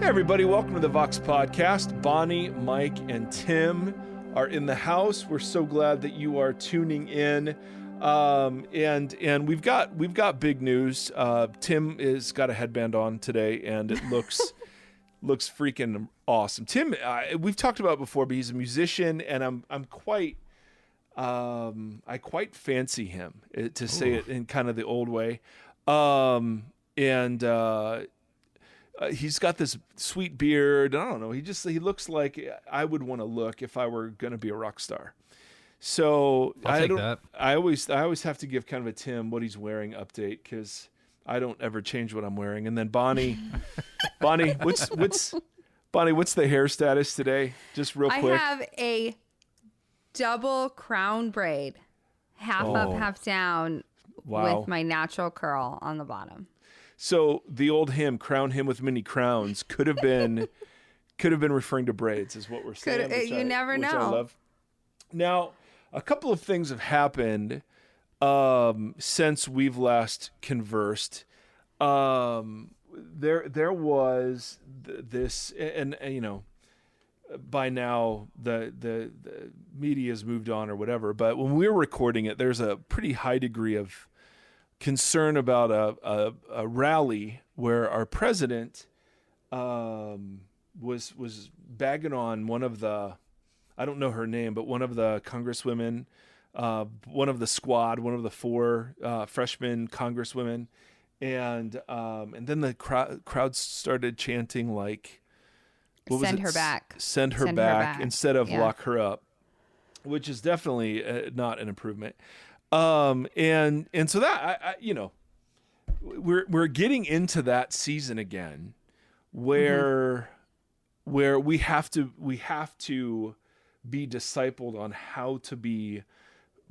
Hey everybody, welcome to the Vox Podcast. Bonnie, Mike, and Tim are in the house. We're so glad that you are tuning in. And we've got big news. Tim has got a headband on today, and it looks freaking awesome. Tim, we've talked about it before, but he's a musician, and I quite fancy him, to say it in kind of the old way. He's got this sweet beard. I don't know. He looks like I would want to look if I were going to be a rock star. So I'll take that. I always have to give kind of a Tim what he's wearing update, because I don't ever change what I'm wearing. And then Bonnie, what's the hair status today? Just real quick. I have a double crown braid, half up, half down, with my natural curl on the bottom. So the old hymn, "Crown him with many crowns," could have been referring to braids, is what we're saying. You never know. I love. Now, a couple of things have happened since we've last conversed. There was this, and you know, by now the media has moved on or whatever. But when we were recording it, there's a pretty high degree of concern about a rally where our president was bagging on one of the, I don't know her name, but one of the congresswomen, one of the squad, one of the four freshman congresswomen, and then the crowd started chanting like, "Send her back. Send her back," instead of "lock her up," which is definitely not an improvement. And so that we're getting into that season again, where we have to be discipled on how to be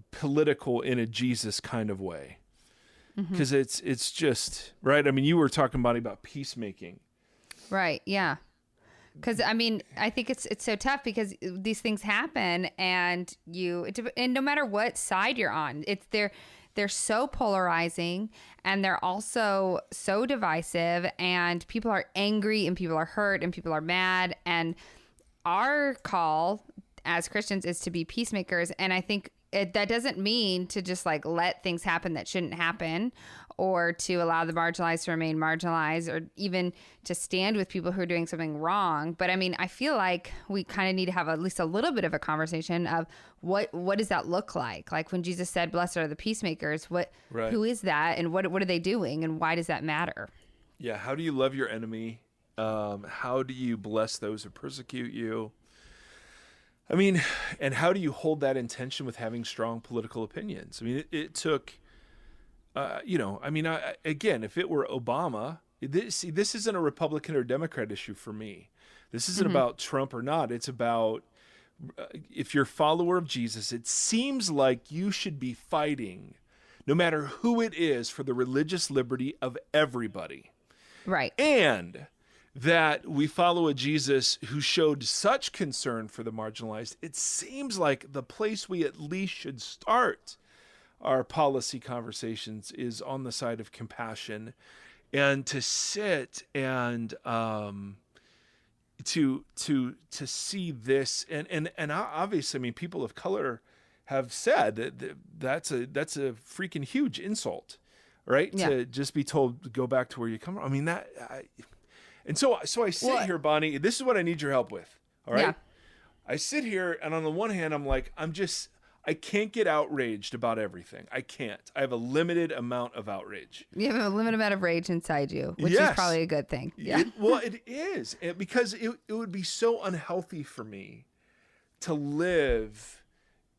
political in a Jesus kind of way, because it's just right. I mean, you were talking about peacemaking, right? Yeah. Because I mean, I think it's so tough because these things happen, and no matter what side you're on, they're so polarizing, and they're also so divisive, and people are angry, and people are hurt, and people are mad, and our call as Christians is to be peacemakers, and I think that doesn't mean to just like let things happen that shouldn't happen, or to allow the marginalized to remain marginalized, or even to stand with people who are doing something wrong. But I mean, I feel like we kind of need to have at least a little bit of a conversation of what does that look like? Like when Jesus said, "Blessed are the peacemakers," who is that, and what are they doing, and why does that matter? Yeah, how do you love your enemy? How do you bless those who persecute you? I mean, and how do you hold that intention with having strong political opinions? I mean, it took, again, if it were Obama, this isn't a Republican or Democrat issue for me. This isn't about Trump or not. It's about, if you're a follower of Jesus, it seems like you should be fighting, no matter who it is, for the religious liberty of everybody. Right. And that we follow a Jesus who showed such concern for the marginalized, it seems like the place we at least should start our policy conversations is on the side of compassion, and to sit and to see this, and obviously, I mean, people of color have said that's a freaking huge insult, right? Yeah. To just be told to go back to where you come from. I mean, and so I sit here, Bonnie. This is what I need your help with. All right. Yeah. I sit here, and on the one hand, I'm like, I can't get outraged about everything. I can't. I have a limited amount of outrage. You have a limited amount of rage inside you, which is probably a good thing. Yeah. It is, because it would be so unhealthy for me to live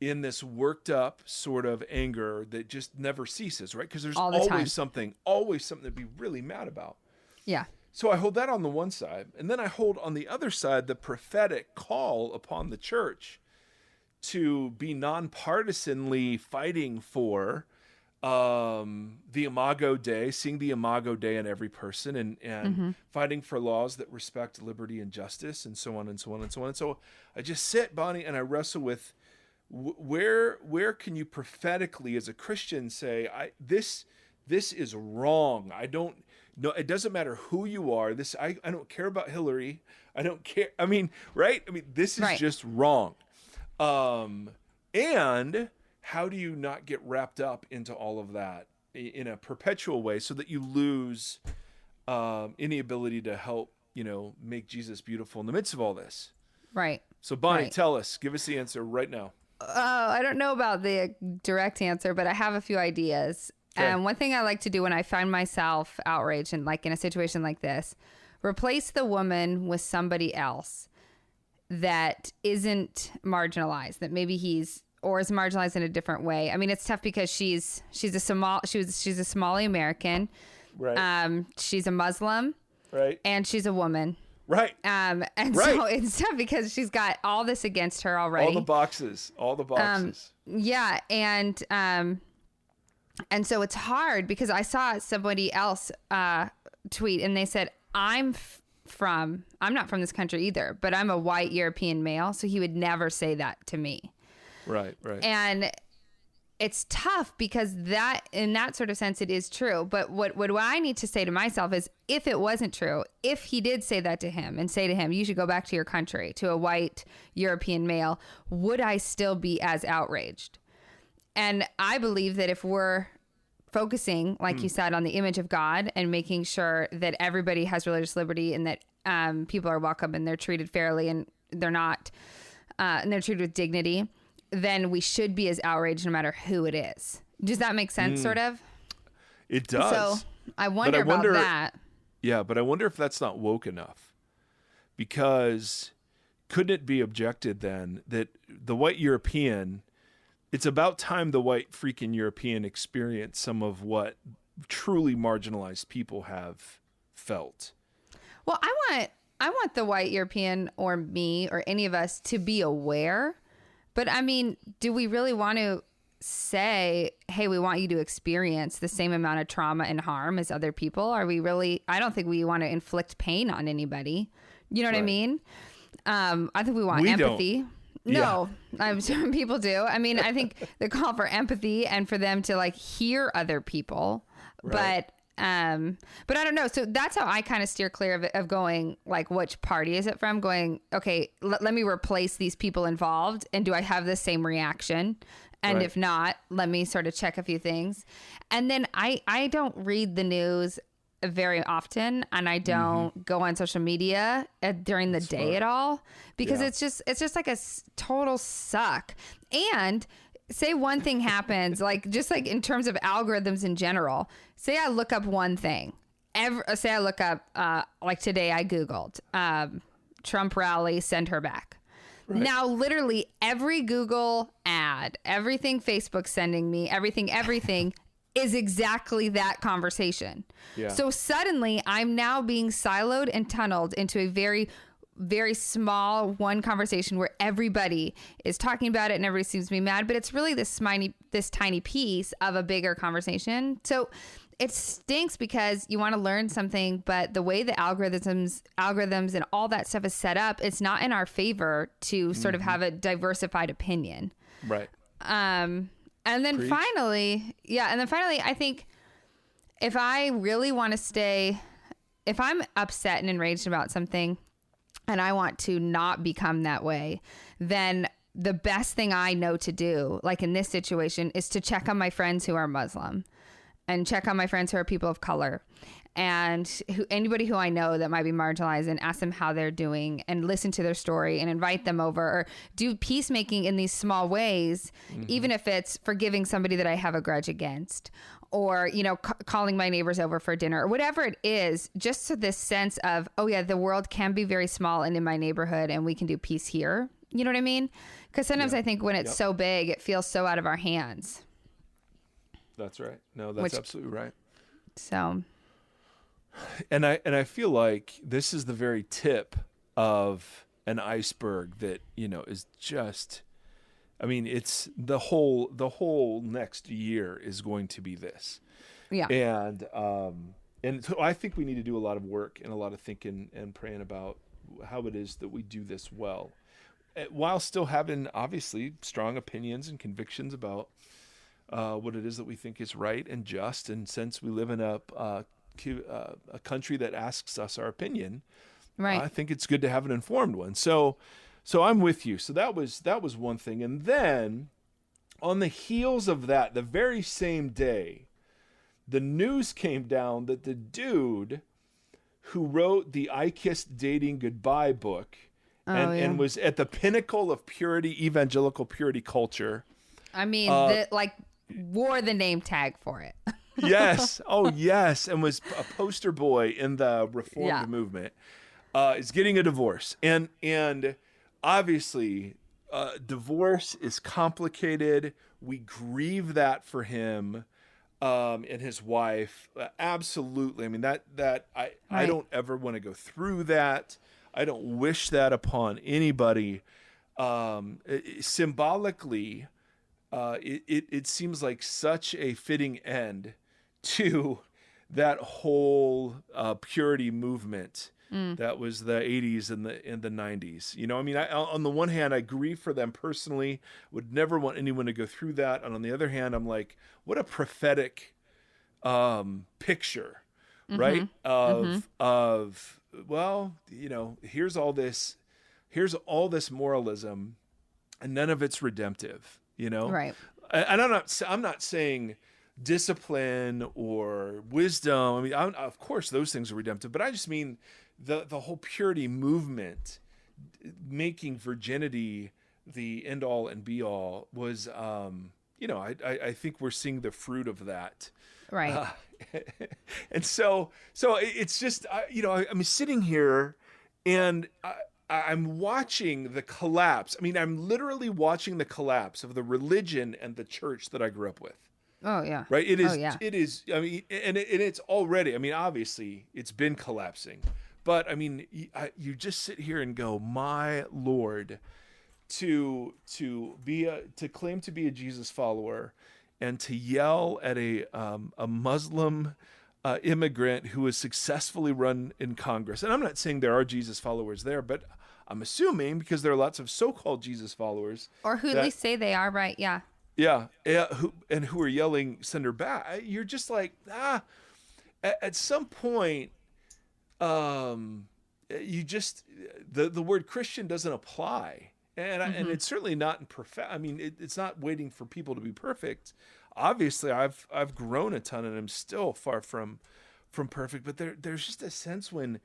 in this worked up sort of anger that just never ceases, right? Because there's always something to be really mad about. Yeah. So I hold that on the one side, and then I hold on the other side the prophetic call upon the church to be nonpartisanly fighting for the Imago Dei, seeing the Imago Dei in every person, and fighting for laws that respect liberty and justice, and so on and so on and so on. And so I just sit, Bonnie, and I wrestle with where can you prophetically, as a Christian, say this is wrong. No, it doesn't matter who you are. I don't care about Hillary. I don't care. I mean, right? I mean, this is just wrong. And how do you not get wrapped up into all of that in a perpetual way so that you lose any ability to help, make Jesus beautiful in the midst of all this? Right. So Bonnie, tell us, give us the answer right now. I don't know about the direct answer, but I have a few ideas. Okay. One thing I like to do when I find myself outraged and like in a situation like this, replace the woman with somebody else that isn't marginalized, that maybe is marginalized in a different way. I mean, it's tough because she's a Somali American. Right. She's a Muslim. Right. And she's a woman. Right. And so it's tough because she's got all this against her already. All the boxes. Yeah. And so it's hard because I saw somebody else tweet and they said, I'm not from this country either, but I'm a white European male. So he would never say that to me. Right. And it's tough because that, in that sort of sense, it is true. But what I need to say to myself is, if it wasn't true, if he did say that to him and say to him, you should go back to your country, to a white European male, would I still be as outraged? And I believe that if we're focusing, like you said, on the image of God and making sure that everybody has religious liberty and that people are welcome and they're treated fairly and they're not, and they're treated with dignity, then we should be as outraged no matter who it is. Does that make sense, sort of? It does. So I wonder about that. Yeah, but I wonder if that's not woke enough. Because couldn't it be objected then that the white European, it's about time the white freaking European experienced some of what truly marginalized people have felt? Well, I want the white European or me or any of us to be aware. But I mean, do we really want to say, hey, we want you to experience the same amount of trauma and harm as other people? Are we really? I don't think we want to inflict pain on anybody. You know what I mean? I think we want empathy. No, I'm sure people do. I mean, I think the call for empathy and for them to like hear other people, but I don't know. So that's how I kind of steer clear of going like, which party is it from? Going, okay, let me replace these people involved. And do I have the same reaction? And if not, let me sort of check a few things. And then I don't read the news very often, and I don't go on social media during the day at all, because it's just like a total suck. And say one thing happens, like just like in terms of algorithms in general, say I look up one thing, say I look up, like today I Googled, Trump rally, send her back. Right. Now, literally every Google ad, everything Facebook's sending me, everything is exactly that conversation. Yeah. So suddenly I'm now being siloed and tunneled into a very, very small one conversation where everybody is talking about it and everybody seems to be mad, but it's really this tiny piece of a bigger conversation. So it stinks because you want to learn something, but the way the algorithms and all that stuff is set up, it's not in our favor to sort of have a diversified opinion. Right. And then finally, I think if I really want to if I'm upset and enraged about something and I want to not become that way, then the best thing I know to do, like in this situation, is to check on my friends who are Muslim and check on my friends who are people of color and anybody who I know that might be marginalized, and ask them how they're doing and listen to their story and invite them over, or do peacemaking in these small ways, even if it's forgiving somebody that I have a grudge against, or, calling my neighbors over for dinner or whatever it is, just so this sense of, oh yeah, the world can be very small and in my neighborhood and we can do peace here. You know what I mean? Because sometimes I think when it's so big, it feels so out of our hands. That's right. No, that's absolutely right. So, and I feel like this is the very tip of an iceberg that, is just, I mean, it's the whole next year is going to be this. Yeah. And so I think we need to do a lot of work and a lot of thinking and praying about how it is that we do this well, while still having obviously strong opinions and convictions about what it is that we think is right and just. And since we live in a a country that asks us our opinion, Right. I think it's good to have an informed one. So I'm with you. So that was one thing. And then on the heels of that, the very same day, the news came down that the dude who wrote the I Kissed Dating Goodbye book and was at the pinnacle of purity, evangelical purity culture. I mean, wore the name tag for it. Yes. Oh, yes. And was a poster boy in the Reformed movement. Is getting a divorce. And obviously, divorce is complicated. We grieve that for him and his wife. Absolutely. I mean, I don't ever want to go through that. I don't wish that upon anybody. Symbolically, it seems like such a fitting end to that whole purity movement that was the 80s and the 90s. You know, I mean, on the one hand, I grieve for them personally, would never want anyone to go through that. And on the other hand, I'm like, what a prophetic picture, right? Of, well, you know, here's all this moralism and none of it's redemptive, you know? Right. And I'm not saying discipline or wisdom. I mean, of course those things are redemptive, but I just mean the whole purity movement, making virginity the end all and be all, was, you know, I think we're seeing the fruit of that. Right. And so it's just, you know, I'm sitting here and I'm watching the collapse. I mean, I'm literally watching the collapse of the religion and the church that I grew up with. Oh yeah. Right. It is. Oh, yeah. It is. I mean, and it's already. I mean, obviously, it's been collapsing. But I mean, you just sit here and go, my Lord, to claim to be a Jesus follower, and to yell at a Muslim immigrant who has successfully run in Congress. And I'm not saying there are Jesus followers there, but I'm assuming, because there are lots of so-called Jesus followers, or who at least say they are, right? Yeah. Yeah, who are yelling, send her back. You're just like, at some point, you just, the word Christian doesn't apply. And it's certainly not in perfect. I mean, it's not waiting for people to be perfect. Obviously, I've grown a ton and I'm still far from perfect, but there's just a sense when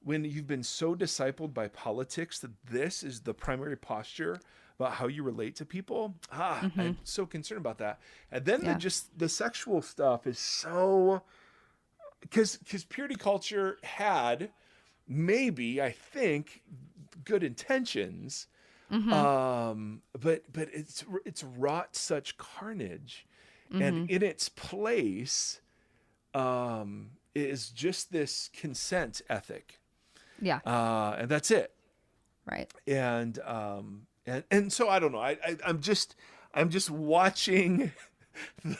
you've been so discipled by politics that this is the primary posture about how you relate to people. I'm so concerned about that. And then the sexual stuff is so, because purity culture had maybe, I think, good intentions, but it's wrought such carnage, and in its place is just this consent ethic. Yeah. And that's it. Right. And so I don't know. I'm just watching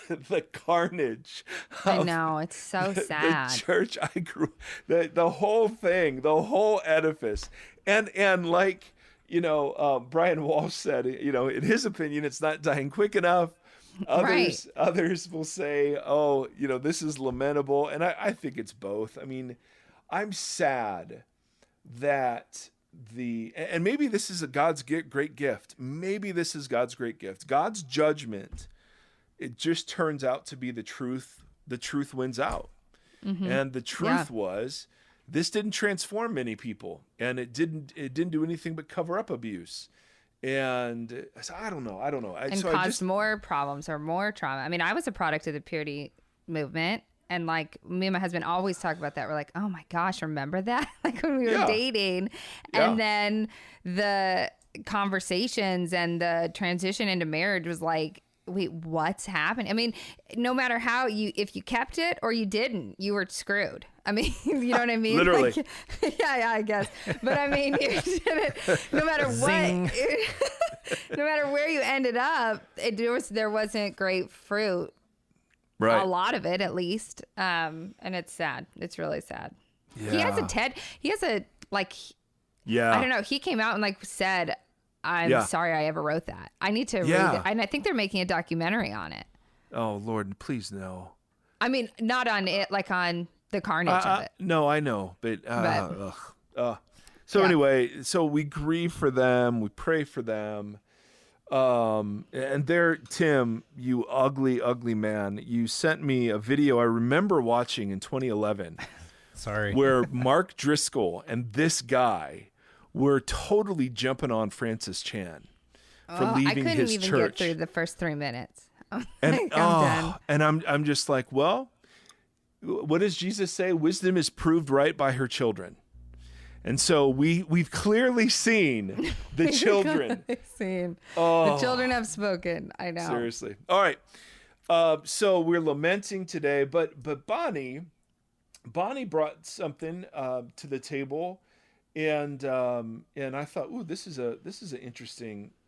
the carnage. I know, it's so sad. The church I grew, the whole thing, the whole edifice, and like, you know, Brian Walsh said, you know, in his opinion, it's not dying quick enough. Others will say, oh, you know, this is lamentable, and I think it's both. I mean, I'm sad that and maybe this is God's great gift. Maybe this is God's great gift. God's judgment, it just turns out to be the truth. The truth wins out. And the truth was, this didn't transform many people, and it didn't do anything but cover up abuse. And so I don't know. And caused more problems or more trauma. I mean, I was a product of the purity movement. And like me and my husband always talk about that. We're like, oh my gosh, remember that? Like when we were dating. And then the conversations and the transition into marriage was like, wait, what's happening? I mean, no matter how if you kept it or you didn't, you were screwed. I mean, you know what I mean? Literally. Like, yeah, I guess. But I mean, you didn't, no matter what, no matter where you ended up, there wasn't great fruit. Right. A lot of it, at least. And it's sad. It's really sad. Yeah. He has a I don't know. He came out and like said, I'm sorry I ever wrote that. I need to read it. And I think they're making a documentary on it. Oh, Lord, please no. I mean, not on it, like on the carnage of it. No, I know, but so anyway, so we grieve for them, we pray for them. And there, Tim, you ugly, ugly man, you sent me a video I remember watching in 2011. Sorry. Where Mark Driscoll and this guy were totally jumping on Francis Chan for leaving his church. I couldn't even get through the first 3 minutes. And I'm just like, well, what does Jesus say? Wisdom is proved right by her children. And so we've clearly seen the children. The children have spoken. I know. Seriously. All right. So we're lamenting today, but Bonnie brought something to the table, and I thought, ooh, this is an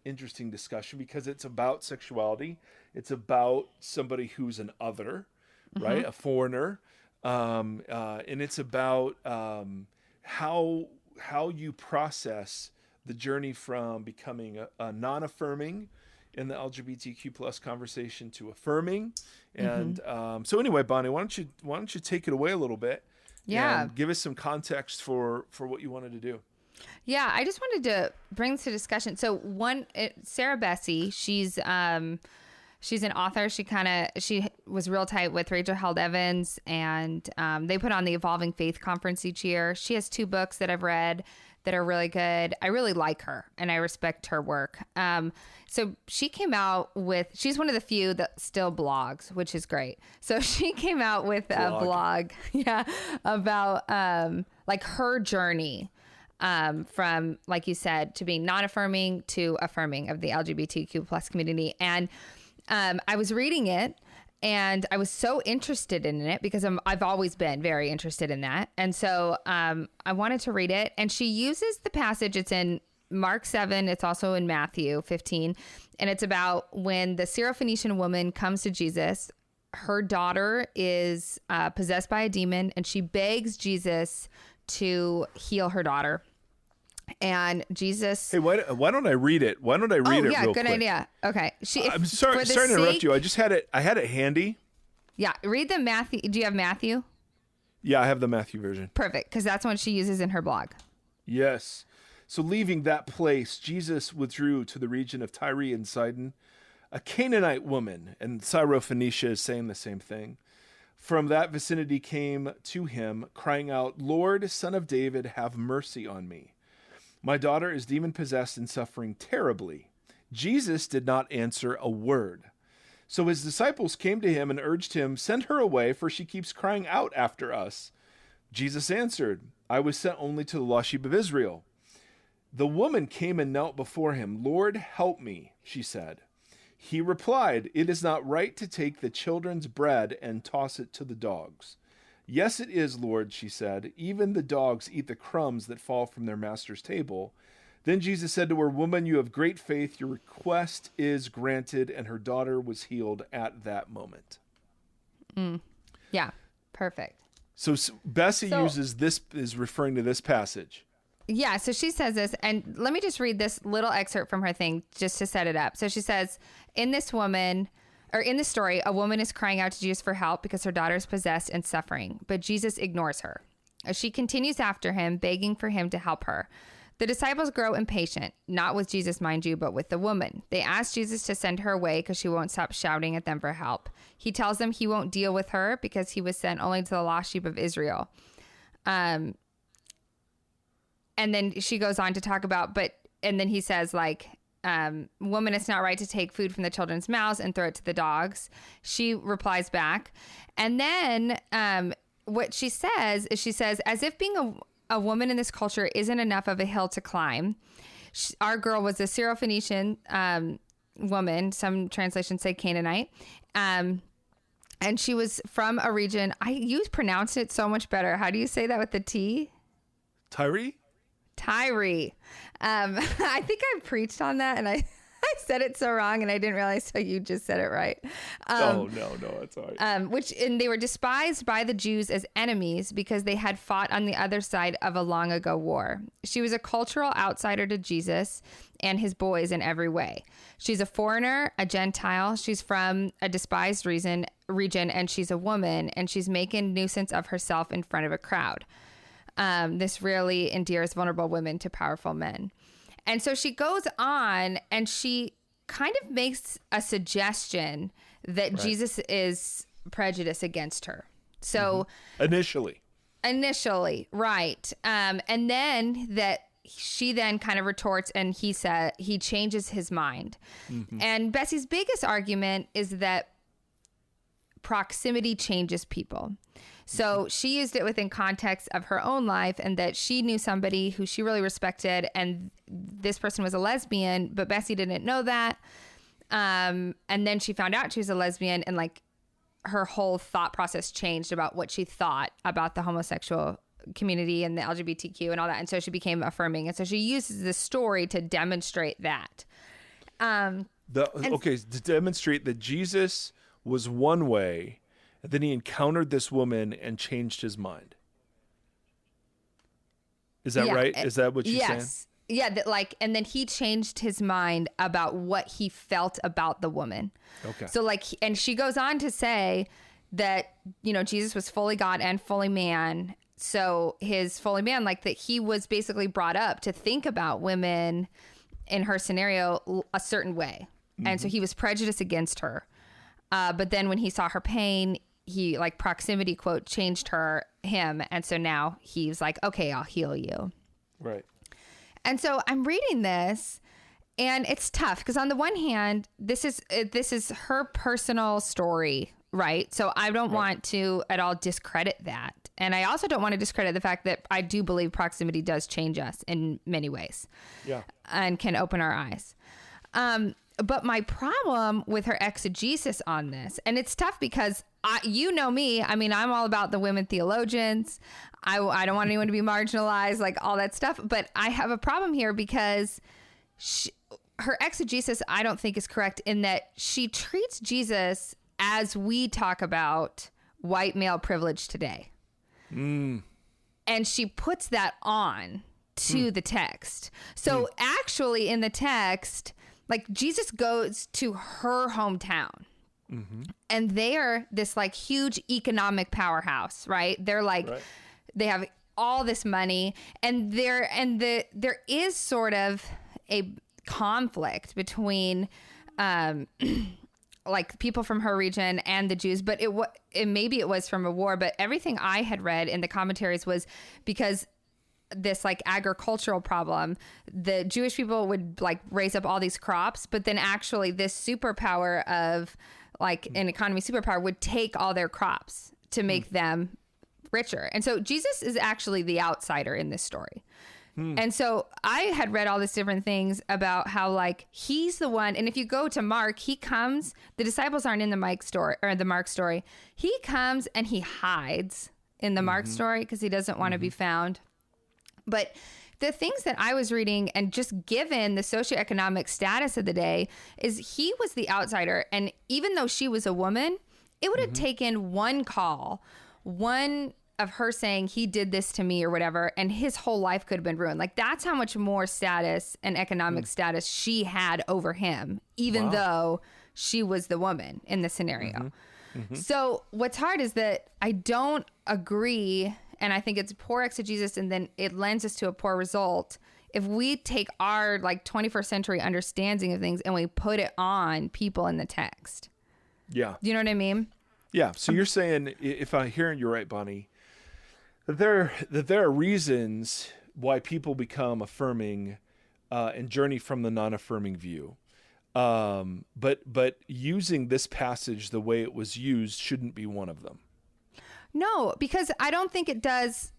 interesting discussion, because it's about sexuality. It's about somebody who's an other, right? A foreigner, and it's about how you process the journey from becoming a non-affirming in the LGBTQ plus conversation to affirming. And so anyway, Bonnie, why don't you take it away a little bit? Yeah. And give us some context for what you wanted to do. Yeah, I just wanted to bring this to discussion. So Sarah Bessey, she's an author. She was real tight with Rachel Held Evans, and they put on the Evolving Faith Conference each year. She has 2 books that I've read that are really good. I really like her, and I respect her work. So she came out with, she's one of the few that still blogs, which is great. So she came out with a blog, about like her journey from, like you said, to being non-affirming to affirming of the LGBTQ plus community. And I was reading it, and I was so interested in it because I've always been very interested in that. And so I wanted to read it. And she uses the passage. It's in Mark 7. It's also in Matthew 15. And it's about when the Syrophoenician woman comes to Jesus. Her daughter is possessed by a demon, and she begs Jesus to heal her daughter. And Jesus. Hey, why don't I read it? Why don't I read it? Yeah, real good quick? idea. Okay. I'm sorry to interrupt you. I had it handy. Yeah, read the Matthew. Do you have Matthew? Yeah, I have the Matthew version. Perfect, because that's what she uses in her blog. Yes. So leaving that place, Jesus withdrew to the region of Tyre and Sidon. A Canaanite woman, and Syrophoenicia is saying the same thing, from that vicinity came to him, crying out, "Lord, Son of David, have mercy on me. My daughter is demon-possessed and suffering terribly." Jesus did not answer a word. So his disciples came to him and urged him, "Send her away, for she keeps crying out after us." Jesus answered, "I was sent only to the lost sheep of Israel." The woman came and knelt before him. "Lord, help me," she said. He replied, "It is not right to take the children's bread and toss it to the dogs." "Yes, it is, Lord," she said. "Even the dogs eat the crumbs that fall from their master's table." Then Jesus said to her, "Woman, you have great faith. Your request is granted." And her daughter was healed at that moment. Yeah, perfect. So Bessie uses this, is referring to this passage. Yeah, so she says this, and let me just read this little excerpt from her thing just to set it up. So she says, in this story, a woman is crying out to Jesus for help because her daughter is possessed and suffering, but Jesus ignores her. She continues after him, begging for him to help her. The disciples grow impatient, not with Jesus, mind you, but with the woman. They ask Jesus to send her away because she won't stop shouting at them for help. He tells them he won't deal with her because he was sent only to the lost sheep of Israel. And then she goes on to talk about, and then he says, like, "Woman, it's not right to take food from the children's mouths and throw it to the dogs." She replies back. And then what she says is, as if being a woman in this culture isn't enough of a hill to climb. Our girl was a Syrophoenician woman. Some translations say Canaanite. And she was from a region. You pronounced it so much better. How do you say that with the T? Tyre. I think I preached on that, and I said it so wrong, and I didn't realize, so you just said it right. No, it's all right. And they were despised by the Jews as enemies because they had fought on the other side of a long ago war. She was a cultural outsider to Jesus and his boys in every way. She's a foreigner, a Gentile. She's from a despised region region, and she's a woman, and she's making nuisance of herself in front of a crowd. This really endears vulnerable women to powerful men. And so she goes on and she kind of makes a suggestion that Jesus is prejudiced against her. So initially, right. And then that she then kind of retorts, and he said he changes his mind. And Bessie's biggest argument is that proximity changes people. So she used it within context of her own life, and that she knew somebody who she really respected, and this person was a lesbian, but Bessie didn't know that. And then she found out she was a lesbian, and like her whole thought process changed about what she thought about the homosexual community and the LGBTQ and all that. And so she became affirming. And so she uses this story to demonstrate that. To demonstrate that Jesus was one way, and then he encountered this woman and changed his mind. Is that right? Is that what you're saying? Yeah, and then he changed his mind about what he felt about the woman. Okay. So and she goes on to say that, Jesus was fully God and fully man. So his fully man, that he was basically brought up to think about women in her scenario a certain way. And so he was prejudiced against her. But then when he saw her pain, he proximity quote changed him. And so now he's like, okay, I'll heal you. Right. And so I'm reading this, and it's tough because on the one hand, this is her personal story, right? So I don't want to at all discredit that. And I also don't want to discredit the fact that I do believe proximity does change us in many ways. Yeah. And can open our eyes. But my problem with her exegesis on this, and it's tough because me, I mean, I'm all about the women theologians. I don't want anyone to be marginalized, all that stuff. But I have a problem here because her exegesis, I don't think, is correct in that she treats Jesus as we talk about white male privilege today. And she puts that on to the text. So actually in the text, Jesus goes to her hometown. And they are this huge economic powerhouse, right? They're they have all this money, and there is sort of a conflict between people from her region and the Jews, but maybe it was from a war, but everything I had read in the commentaries was because this agricultural problem, the Jewish people would raise up all these crops, but then actually this superpower of an economy superpower would take all their crops to make them richer. And so Jesus is actually the outsider in this story. And so I had read all these different things about how he's the one. And if you go to Mark, he comes, the disciples aren't in the Mark story. He comes and he hides in the Mark story because he doesn't want to be found. But the things that I was reading, and just given the socioeconomic status of the day, is he was the outsider. And even though she was a woman, it would have taken one call, one of her saying he did this to me or whatever, and his whole life could have been ruined. That's how much more status and economic status she had over him, even though she was the woman in the scenario. So what's hard is that I don't agree, and I think it's poor exegesis, and then it lends us to a poor result if we take our 21st century understanding of things and we put it on people in the text. Yeah. Do you know what I mean? Yeah. So you're saying, if I'm hearing you right, Bonnie, that there are reasons why people become affirming and journey from the non-affirming view. But using this passage the way it was used shouldn't be one of them. No, because I don't think it does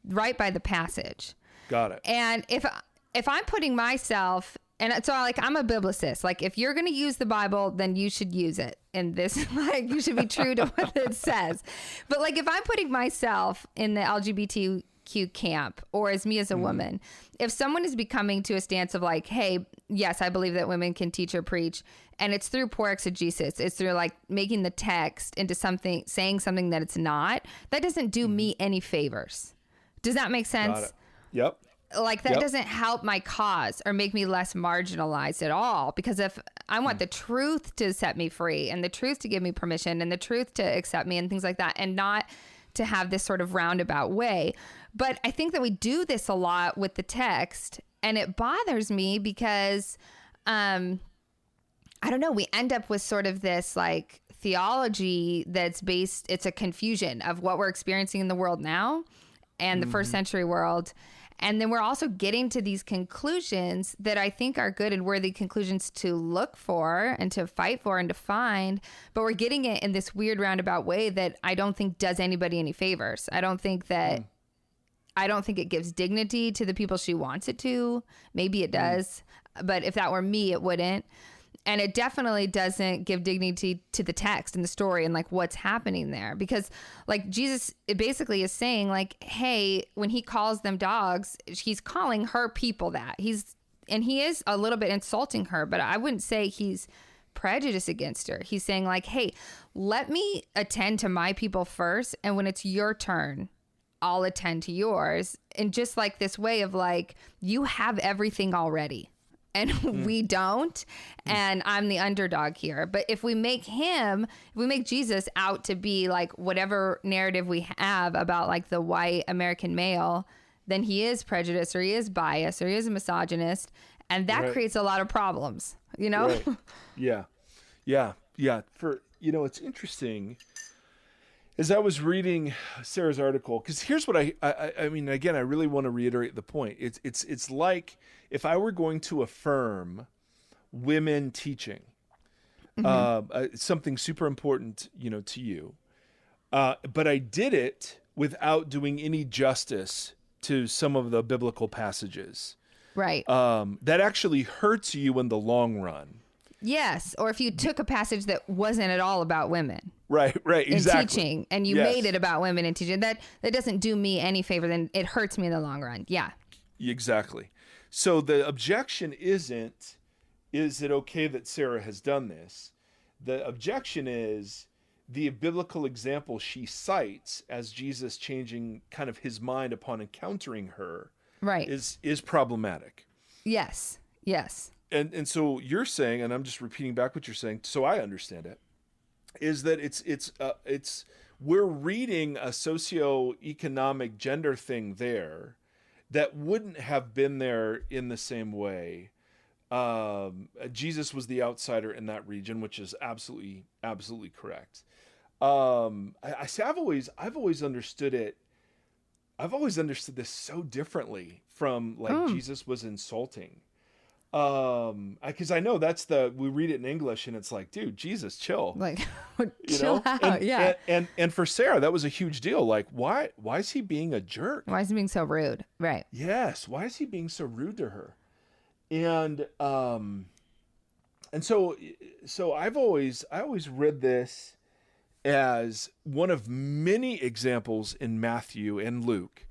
right by the passage. Got it. And if I'm putting myself, and so I'm a biblicist, if you're going to use the Bible, then you should use it in this, you should be true to what it says. But if I'm putting myself in the LGBTQ camp, or as me as a woman, if someone is becoming to a stance of hey, yes, I believe that women can teach or preach, and it's through poor exegesis, it's through making the text into something, saying something that it's not, that doesn't do me any favors. Does that make sense? Got it. Yep. That doesn't help my cause or make me less marginalized at all. Because if I want the truth to set me free and the truth to give me permission and the truth to accept me and things like that, and not to have this sort of roundabout way. But I think that we do this a lot with the text, and it bothers me because, I don't know, we end up with sort of this like theology that's based, it's a confusion of what we're experiencing in the world now and the first century world. And then we're also getting to these conclusions that I think are good and worthy conclusions to look for and to fight for and to find. But we're getting it in this weird roundabout way that I don't think does anybody any favors. I don't think that, I don't think it gives dignity to the people she wants it to. Maybe it does. But if that were me, it wouldn't. And it definitely doesn't give dignity to the text and the story and like what's happening there, because like Jesus, it basically is saying like, hey, when he calls them dogs, he's calling her people that. He is a little bit insulting her, but I wouldn't say he's prejudiced against her. He's saying like, hey, let me attend to my people first. And when it's your turn, I'll attend to yours. And just like this way of like, you have everything already. And we don't, and I'm the underdog here. But if we make Jesus out to be like whatever narrative we have about like the white American male, then he is prejudiced or he is biased or he is a misogynist. And that creates a lot of problems, you know? Right. Yeah. It's interesting. As I was reading Sarah's article, because here's what I mean, again, I really want to reiterate the point. It's like if I were going to affirm women teaching, something super important, to you, but I did it without doing any justice to some of the biblical passages. Right. That actually hurts you in the long run. Yes, or if you took a passage that wasn't at all about women. Right, exactly. In teaching, and you made it about women in teaching, that doesn't do me any favor, then it hurts me in the long run. Yeah. Exactly. So the objection isn't, is it okay that Sarah has done this? The objection is the biblical example she cites as Jesus changing kind of his mind upon encountering her is problematic. Yes. And so you're saying, and I'm just repeating back what you're saying, so I understand it, is that it's we're reading a socioeconomic gender thing there that wouldn't have been there in the same way. Jesus was the outsider in that region, which is absolutely correct. I say I've always understood it. I've always understood this so differently from like Jesus was insulting. Because I know we read it in English and it's like, dude, Jesus, chill. Like, chill out. And for Sarah, that was a huge deal. Like, why is he being a jerk? Why is he being so rude? Right. Yes. Why is he being so rude to her? And so I always read this as one of many examples in Matthew and Luke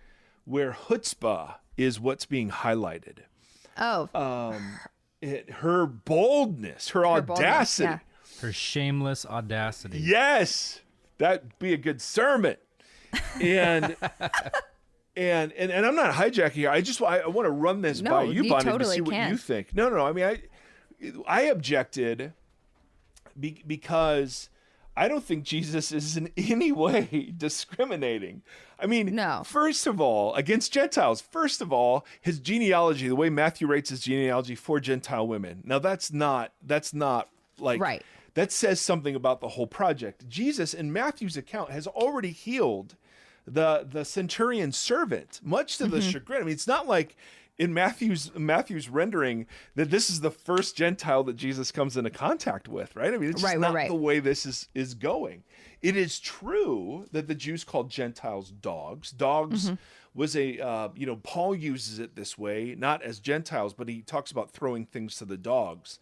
where chutzpah is what's being highlighted. Oh, her boldness, her audacity, her shameless audacity. Yes, that'd be a good sermon. And and I'm not hijacking here. I want to run this by you, Bonnie, to see what you think. No. I mean, I objected because I don't think Jesus is in any way discriminating. I mean, no. First of all, against Gentiles. First of all, his genealogy, the way Matthew rates his genealogy for Gentile women. Now, that's not like, right. That says something about the whole project. Jesus, in Matthew's account, has already healed the centurion servant, much to the chagrin. I mean, it's not like in Matthew's rendering that this is the first Gentile that Jesus comes into contact with, right? I mean, it's just not the way this is going. It is true that the Jews called Gentiles dogs. Dogs was Paul uses it this way, not as Gentiles, but he talks about throwing things to the dogs.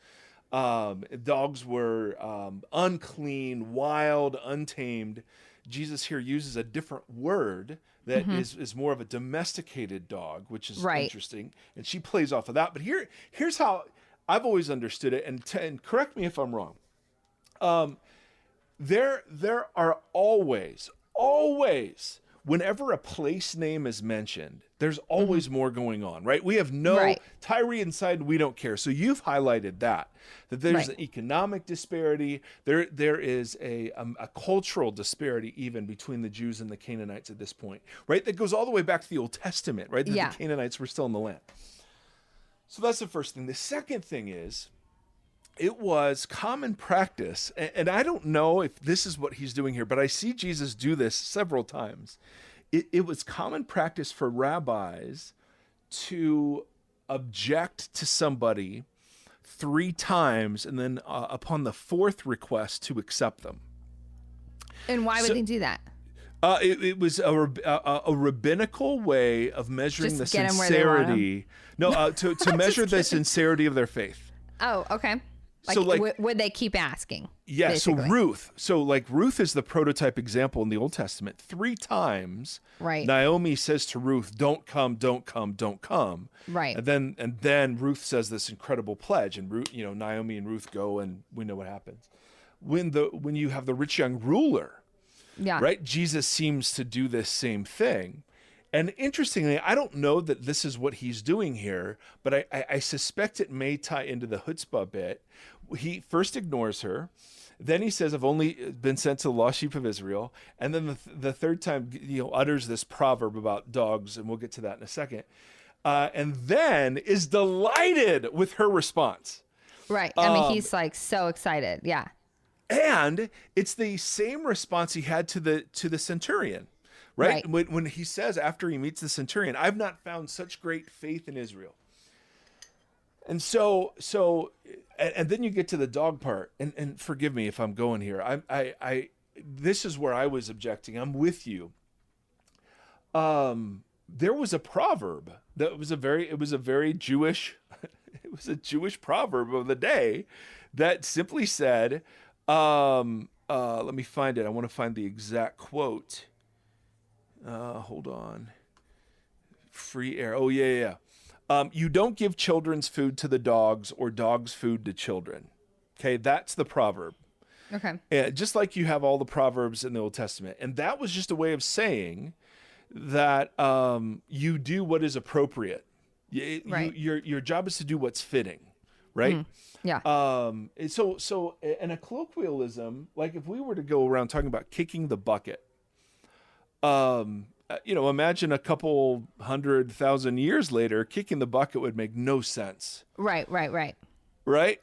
Dogs were unclean, wild, untamed. Jesus here uses a different word that is more of a domesticated dog, which is interesting. And she plays off of that. But here's how I've always understood it, and correct me if I'm wrong. There are always whenever a place name is mentioned, there's always more going on, right? We have no Tyre inside, we don't care. So you've highlighted that there's an economic disparity. There is a cultural disparity even between the Jews and the Canaanites at this point, right? That goes all the way back to the Old Testament, right? That the Canaanites were still in the land. So that's the first thing. The second thing is, it was common practice, and I don't know if this is what he's doing here, but I see Jesus do this several times. It was common practice for rabbis to object to somebody 3 times, and then upon the 4th request to accept them. And why would they do that? It was a rabbinical way of measuring the sincerity. No, to measure the sincerity of their faith. Oh, okay. So would they keep asking? Yeah. Basically? So Ruth is the prototype example in the Old Testament. 3 times, Naomi says to Ruth, "Don't come, don't come, don't come." Right. And then Ruth says this incredible pledge, and Ruth, Naomi and Ruth go, and we know what happens. When you have the rich young ruler, right? Jesus seems to do this same thing. And interestingly, I don't know that this is what he's doing here, but I suspect it may tie into the chutzpah bit. He first ignores her. Then he says, "I've only been sent to the lost sheep of Israel." And then the third time, utters this proverb about dogs, and we'll get to that in a second. And then is delighted with her response. Right. I mean, he's like so excited. Yeah. And it's the same response he had to the centurion. Right? When he says after he meets the centurion, "I've not found such great faith in Israel." And so then you get to the dog part, and forgive me if I'm going here. I this is where I was objecting. I'm with you. There was a proverb that was a very Jewish it was a Jewish proverb of the day that simply said, let me find it. I want to find the exact quote. Hold on. Free air. Oh, yeah. You don't give children's food to the dogs or dogs' food to children. Okay, that's the proverb. Okay. And just like you have all the proverbs in the Old Testament. And that was just a way of saying that you do what is appropriate. Your job is to do what's fitting, right? Mm-hmm. Yeah. So in a colloquialism, like if we were to go around talking about kicking the bucket, imagine a couple 100,000 years later, kicking the bucket would make no sense. Right. Right?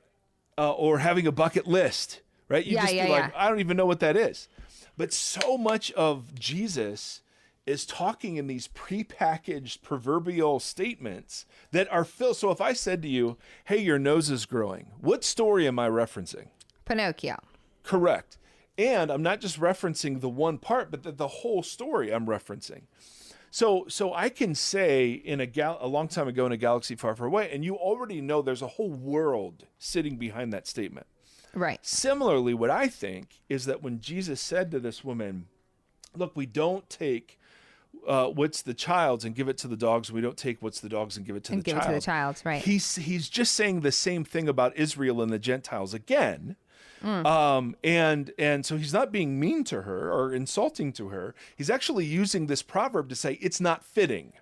Or having a bucket list, right? You just be like, I don't even know what that is. But so much of Jesus is talking in these prepackaged proverbial statements that are filled. So if I said to you, "Hey, your nose is growing," what story am I referencing? Pinocchio. Correct. And I'm not just referencing the one part, but the whole story I'm referencing. So I can say in a long time ago in a galaxy far, far away, and you already know there's a whole world sitting behind that statement. Right. Similarly, what I think is that when Jesus said to this woman, "Look, we don't take what's the child's and give it to the dogs. We don't take what's the dog's and give it to the child." Give it to the child's, right. He's just saying the same thing about Israel and the Gentiles again. And so he's not being mean to her or insulting to her. He's actually using this proverb to say it's not fitting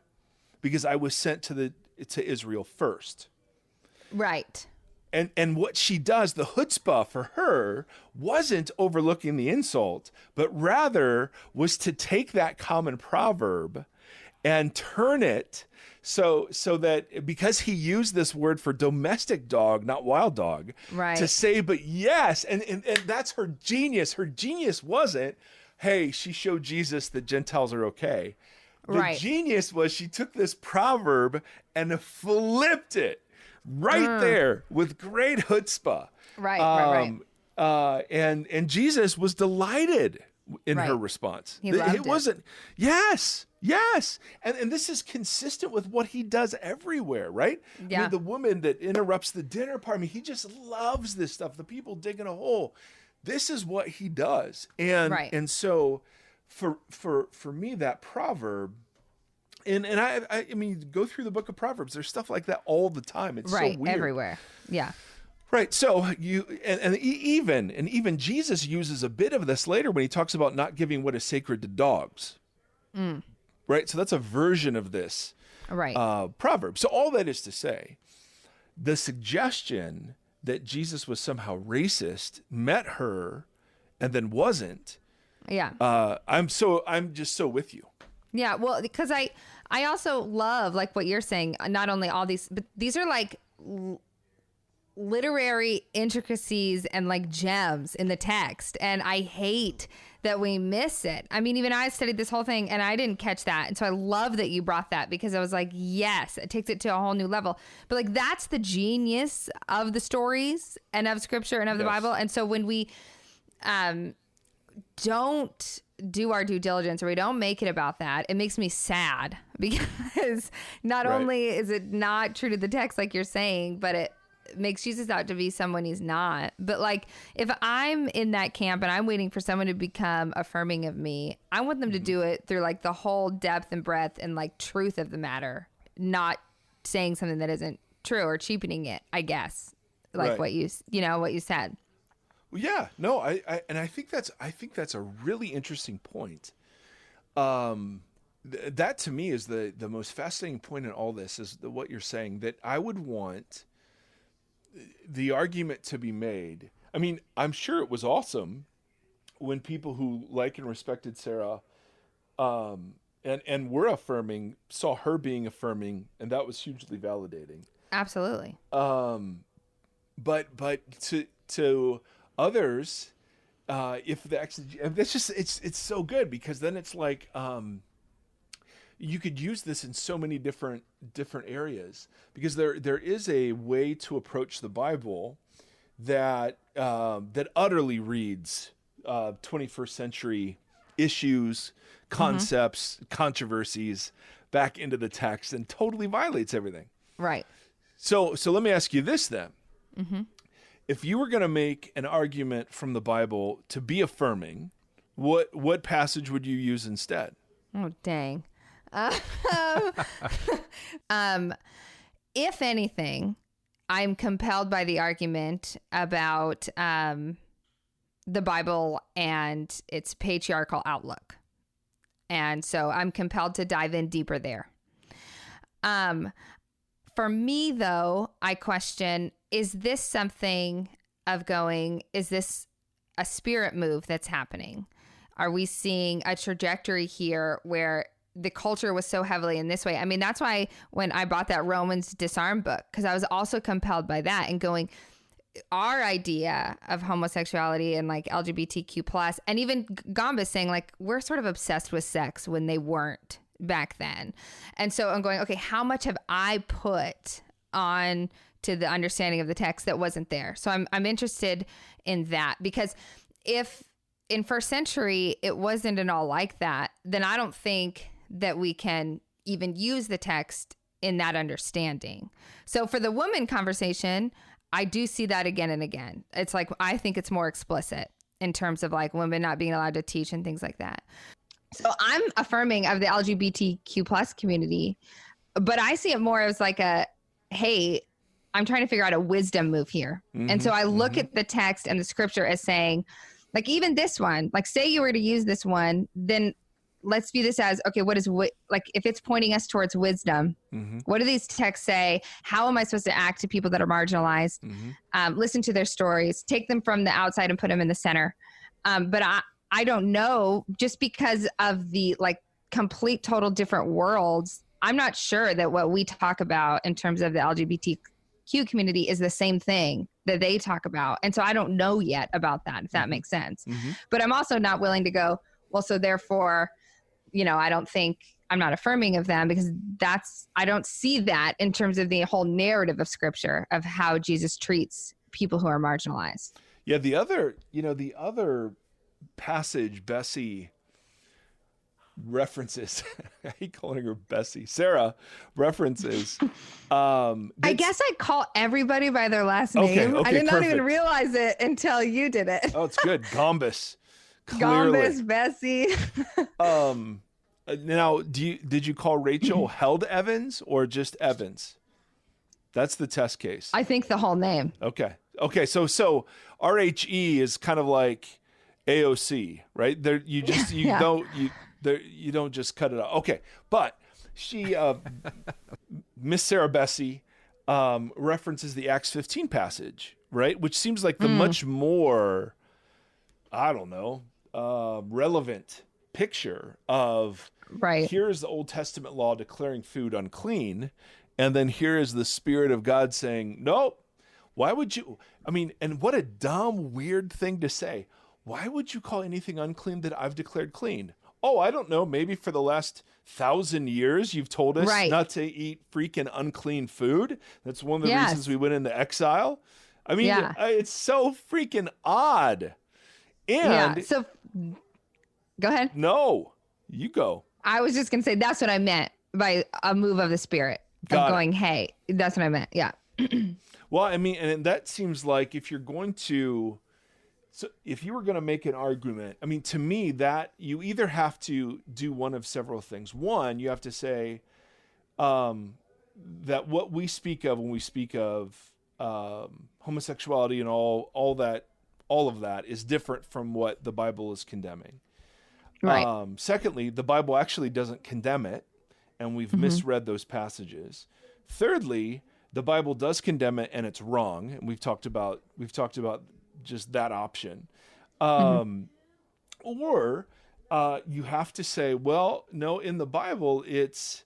because I was sent to Israel first. Right. And what she does, the chutzpah for her, wasn't overlooking the insult, but rather was to take that common proverb and turn it so that because he used this word for domestic dog, not wild dog, to say, but yes, and that's her genius. Her genius wasn't, hey, she showed Jesus that Gentiles are okay. The genius was she took this proverb and flipped it there with great chutzpah. Right. And Jesus was delighted in her response. He loved it. Wasn't. Yes. And this is consistent with what he does everywhere, right? Yeah. I mean, the woman that interrupts the dinner party, I mean, he just loves this stuff. The people digging a hole. This is what he does. And so for me, that proverb, and I mean, go through the book of Proverbs. There's stuff like that all the time. It's so weird. Everywhere. Yeah. Right. So even Jesus uses a bit of this later when he talks about not giving what is sacred to dogs. Right? So that's a version of this proverb. So all that is to say, the suggestion that Jesus was somehow racist met her and then wasn't. Yeah. I'm just so with you. Yeah. Well, because I also love like what you're saying, not only all these, but these are like literary intricacies and like gems in the text. And I hate that we miss it. I mean, even I studied this whole thing and I didn't catch that. And so I love that you brought that, because I was like, yes, it takes it to a whole new level. But like, that's the genius of the stories and of scripture and of the Bible. And so when we don't do our due diligence, or we don't make it about that, it makes me sad, because not only is it not true to the text, like you're saying, but it makes Jesus out to be someone he's not. But like, if I'm in that camp and I'm waiting for someone to become affirming of me, I want them to do it through like the whole depth and breadth and like truth of the matter, not saying something that isn't true or cheapening it, I guess, like what you said. Well, yeah, no, I think that's a really interesting point. That to me is the most fascinating point in all this, is what you're saying, that I would want the argument to be made. I mean, I'm sure it was awesome when people who like and respected Sarah and were affirming saw her being affirming, and that was hugely validating. Absolutely. But to others, if the that's just it's so good, because then it's like you could use this in so many different areas, because there is a way to approach the Bible that utterly reads 21st century issues, concepts, controversies back into the text and totally violates everything. Right. So let me ask you this then. If you were going to make an argument from the Bible to be affirming, what passage would you use instead? Oh, dang. If anything, I'm compelled by the argument about the Bible and its patriarchal outlook. And so I'm compelled to dive in deeper there. For me, though, I question, is this something of going, is this a spirit move that's happening? Are we seeing a trajectory here where the culture was so heavily in this way? I mean, that's why when I bought that Romans Disarm book, because I was also compelled by that and going, our idea of homosexuality and like LGBTQ plus, and even Gambas saying like, we're sort of obsessed with sex when they weren't back then. And so I'm going, okay, how much have I put on to the understanding of the text that wasn't there? So I'm interested in that, because if in first century it wasn't at all like that, then I don't think that we can even use the text in that understanding. So for the woman conversation, I do see that again and again. It's like, I think it's more explicit in terms of like women not being allowed to teach and things like that. So I'm affirming of the LGBTQ plus community, but I see it more as like hey, I'm trying to figure out a wisdom move here. And so I look at the text and the scripture as saying, like, even this one, like say you were to use this one, then let's view this as, okay, what is, like, if it's pointing us towards wisdom, what do these texts say? How am I supposed to act to people that are marginalized? Listen to their stories, take them from the outside and put them in the center. But I don't know, just because of the like complete, total different worlds, I'm not sure that what we talk about in terms of the LGBTQ community is the same thing that they talk about. And so I don't know yet about that, if that makes sense. But I'm also not willing to go, well, so therefore, I'm not affirming of them, because I don't see that in terms of the whole narrative of scripture of how Jesus treats people who are marginalized. Yeah. The other passage Bessie references, I hate calling her Bessie, Sarah references. I guess I call everybody by their last name. Okay, I did not even realize it until you did it. Oh, it's good. Gambas. Clearly. Gambas, Bessie. Now, did you call Rachel Held Evans or just Evans? That's the test case. I think the whole name. Okay. So RHE is kind of like AOC, right? There, you There, you don't just cut it off. Okay, but she, Miss Sarah Bessie, references the Acts 15 passage, right? Which seems like the much more, I don't know, relevant picture of here's the Old Testament law declaring food unclean, and then here is the Spirit of God saying, nope. Why would you? I mean, and what a dumb, weird thing to say. Why would you call anything unclean that I've declared clean? Oh, I don't know. Maybe for the last 1,000 years, you've told us not to eat freaking unclean food. That's one of the reasons we went into exile. I mean, it's so freaking odd. And so go ahead. No, you go. I was just going to say, that's what I meant by a move of the Spirit. Going, hey, that's what I meant. Yeah. Well, I mean, and that seems like if you're going to, so if you were going to make an argument, I mean, to me, that you either have to do one of several things. One, you have to say that what we speak of when we speak of homosexuality and all of that is different from what the Bible is condemning. Right. Secondly, the Bible actually doesn't condemn it, and we've misread those passages. Thirdly, the Bible does condemn it, and it's wrong. And we've talked about just that option. Or you have to say, well, no, in the Bible it's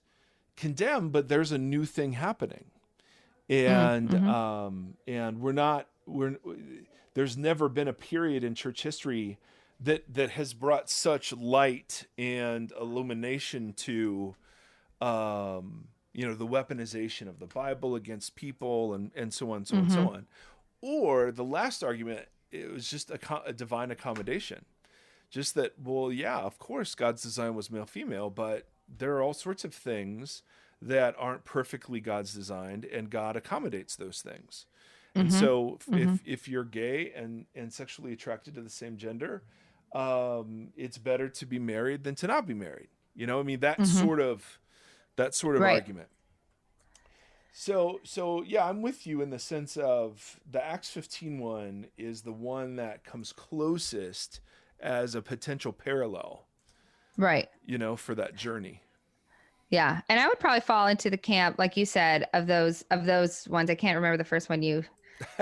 condemned, but there's a new thing happening, and there's never been a period in church history that has brought such light and illumination to the weaponization of the Bible against people and so on, so on, so on. Or the last argument, it was just a divine accommodation. Just that, well, yeah, of course, God's design was male-female, but there are all sorts of things that aren't perfectly God's designed, and God accommodates those things. And so if you're gay and sexually attracted to the same gender, it's better to be married than to not be married. You know, I mean, that sort of argument. So yeah, I'm with you in the sense of the Acts 15 one is the one that comes closest as a potential parallel. Right. You know, for that journey. Yeah. And I would probably fall into the camp, like you said, of those ones. I can't remember the first one you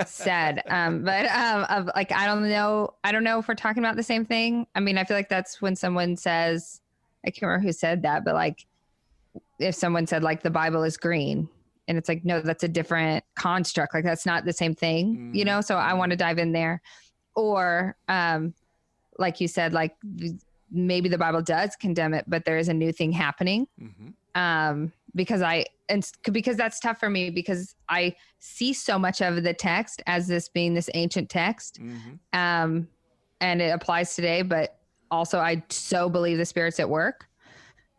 said. Of like, I don't know if we're talking about the same thing. I mean, I feel like that's when someone says, I can't remember who said that, but like if someone said like the Bible is green, and it's like, no, that's a different construct. Like that's not the same thing, you know? So I want to dive in there. Or like you said, like maybe the Bible does condemn it, but there is a new thing happening. Because that's tough for me, because I see so much of the text as this being this ancient text. And it applies today, but also I so believe the Spirit's at work.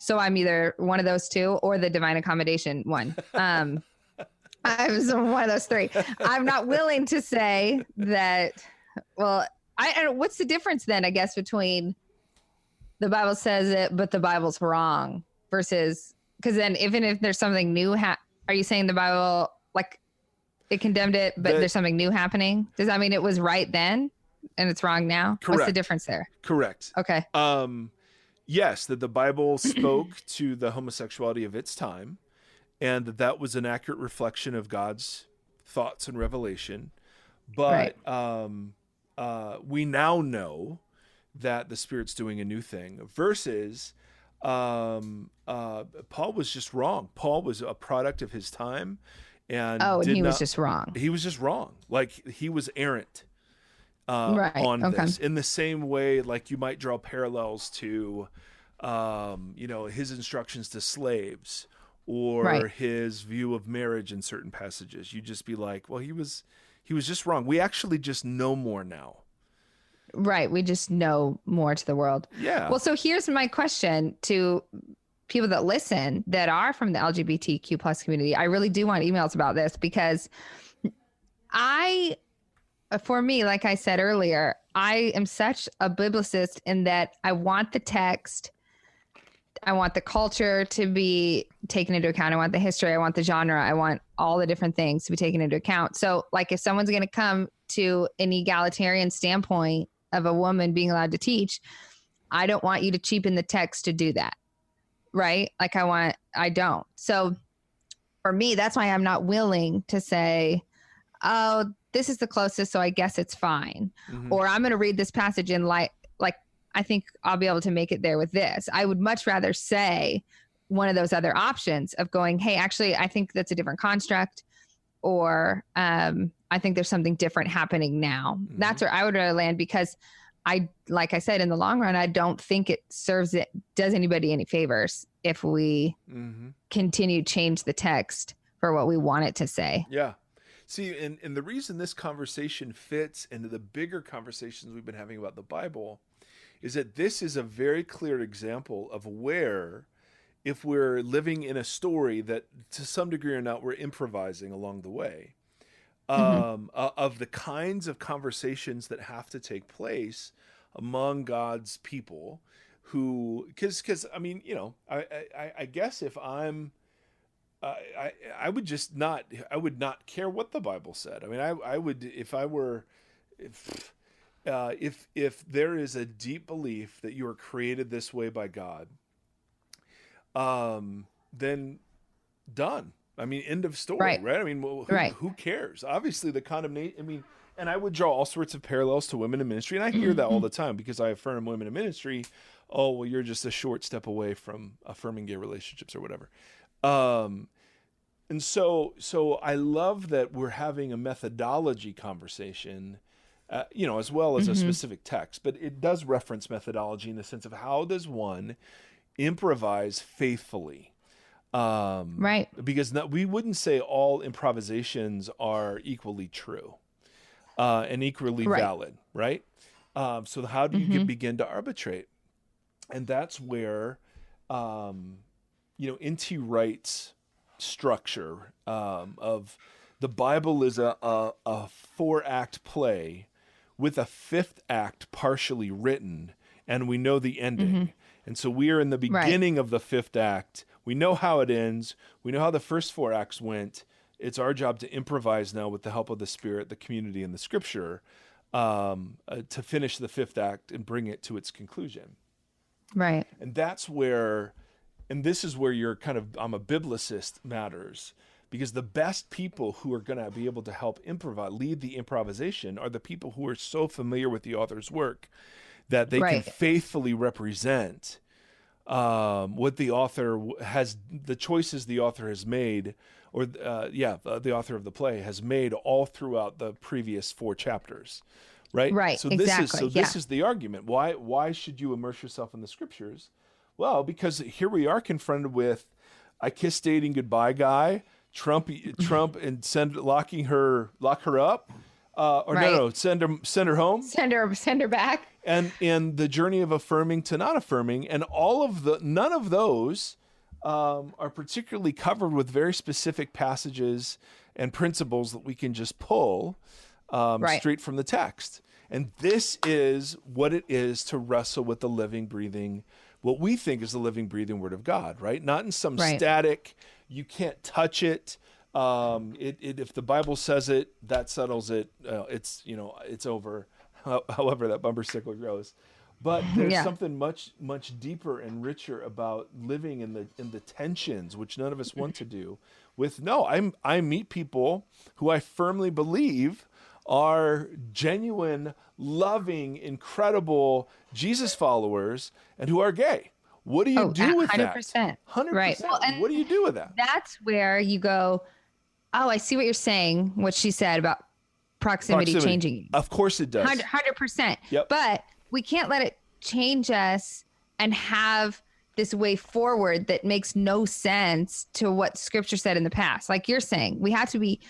So I'm either one of those two or the divine accommodation one. I was one of those three. I'm not willing to say that. Well, I don't. What's the difference then, I guess, between the Bible says it, but the Bible's wrong versus, because then even if there's something new, are you saying the Bible, like it condemned it, but there's something new happening? Does that mean it was right then and it's wrong now? Correct. What's the difference there? Correct. Okay. Yes, that the Bible spoke to the homosexuality of its time, and that was an accurate reflection of God's thoughts and revelation. But we now know that the Spirit's doing a new thing versus Paul was just wrong. Paul was a product of his time. And he was just wrong. He was just wrong. Like he was errant. On this, in the same way, like you might draw parallels to, his instructions to slaves or his view of marriage in certain passages. You just be like, well, he was just wrong. We actually just know more now. Right. We just know more to the world. Yeah. Well, so here's my question to people that listen that are from the LGBTQ plus community. I really do want emails about this, because for me, like I said earlier, I am such a biblicist in that I want the text, I want the culture to be taken into account. I want the history, I want the genre, I want all the different things to be taken into account. So like if someone's going to come to an egalitarian standpoint of a woman being allowed to teach, I don't want you to cheapen the text to do that. Right? Like I don't. So for me, that's why I'm not willing to say, oh, this is the closest, so I guess it's fine. Mm-hmm. Or I'm going to read this passage in like, I think I'll be able to make it there with this. I would much rather say one of those other options of going, hey, actually, I think that's a different construct, or I think there's something different happening now. Mm-hmm. That's where I would rather land, because like I said, in the long run, I don't think it does anybody any favors if we continue to change the text for what we want it to say. Yeah. See, and the reason this conversation fits into the bigger conversations we've been having about the Bible is that this is a very clear example of where, if we're living in a story that to some degree or not, we're improvising along the way, of the kinds of conversations that have to take place among God's people who, because I mean, you know, I guess if I'm, I would just not, I would not care what the Bible said. I mean, I would, if there is a deep belief that you are created this way by God, then done. I mean, end of story, right? I mean, who cares? Obviously the condemnation, I mean, and I would draw all sorts of parallels to women in ministry. And I hear that all the time because I affirm women in ministry. Oh, well, you're just a short step away from affirming gay relationships or whatever. And so I love that we're having a methodology conversation, you know, as well as a specific text, but it does reference methodology in the sense of how does one improvise faithfully? Right. Because we wouldn't say all improvisations are equally true, and equally valid. Right. So how do you begin to arbitrate? And that's where, you know, N.T. Wright's structure of the Bible is a 4-act play with a 5th act partially written, and we know the ending. And so we are in the beginning of the 5th act. We know how it ends. We know how the first 4 acts went. It's our job to improvise now with the help of the Spirit, the community, and the Scripture to finish the 5th act and bring it to its conclusion. Right. And that's where, and this is where you're kind of, I'm a biblicist matters, because the best people who are going to be able to help lead the improvisation are the people who are so familiar with the author's work that they can faithfully represent what the author has, the choices the author has made, or the author of the play has made all throughout the previous 4 chapters. Right. Right. So this is the argument. Why should you immerse yourself in the Scriptures? Well, because here we are confronted with I kissed dating goodbye guy, Trump and lock her up, send her home, send her back, and the journey of affirming to not affirming, and none of those are particularly covered with very specific passages and principles that we can just pull straight from the text. And this is what it is to wrestle with the living, breathing, what we think is the living, breathing Word of God, right? Not in some static, you can't touch it. If the Bible says it, that settles it. It's over. However that bumper stickler goes. But there's something much, much deeper and richer about living in the tensions, which none of us want to do. I meet people who I firmly believe are genuine, loving, incredible Jesus followers and who are gay. What do you do with 100%. That? 100%. Right. Well, what do you do with that? That's where you go, oh, I see what you're saying, what she said about proximity changing. Of course it does. 100%. Yep. But we can't let it change us and have this way forward that makes no sense to what Scripture said in the past. Like you're saying, we have to be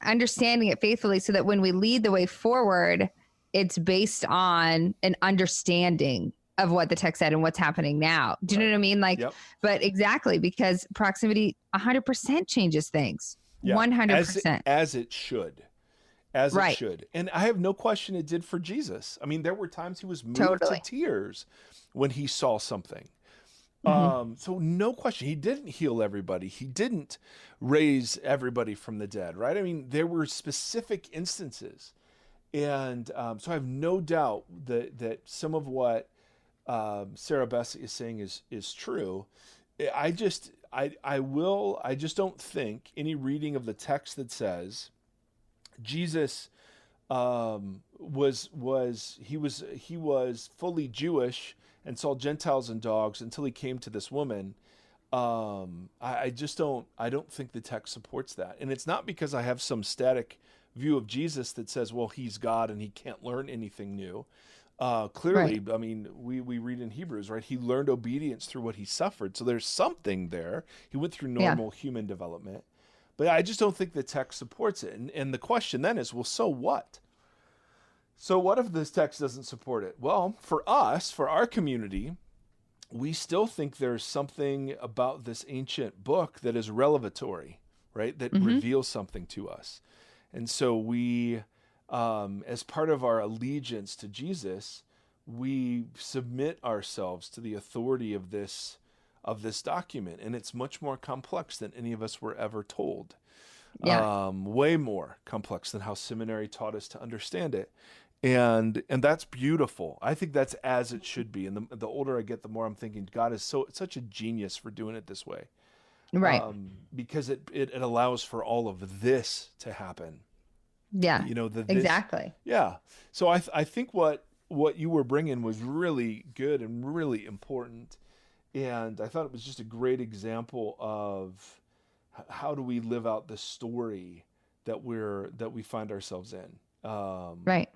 understanding it faithfully so that when we lead the way forward, it's based on an understanding of what the text said and what's happening now. Do you know what I mean? Like, but exactly, because proximity 100% changes things. 100%. As it should. It should. And I have no question it did for Jesus. I mean, there were times he was moved to tears when he saw something. So no question, he didn't heal everybody. He didn't raise everybody from the dead, right? I mean, there were specific instances. And so I have no doubt that some of what Sarah Bess is saying is true. I just don't think any reading of the text that says Jesus was fully Jewish and saw Gentiles and dogs until he came to this woman. I don't think the text supports that. And it's not because I have some static view of Jesus that says, well, he's God and he can't learn anything new. Clearly, right. I mean, we read in Hebrews, right? He learned obedience through what he suffered. So there's something there. He went through normal human development. But I just don't think the text supports it. And the question then is, well, so what? So what if this text doesn't support it? Well, for us, for our community, we still think there's something about this ancient book that is revelatory, right? That reveals something to us. And so we, as part of our allegiance to Jesus, we submit ourselves to the authority of this document. And it's much more complex than any of us were ever told. Way more complex than how seminary taught us to understand it. And that's beautiful. I think that's as it should be. And the older I get, the more I'm thinking God is such a genius for doing it this way. Right. Because it allows for all of this to happen. Yeah. Exactly. Yeah. So I think what you were bringing was really good and really important. And I thought it was just a great example of how do we live out the story that we find ourselves in. Right.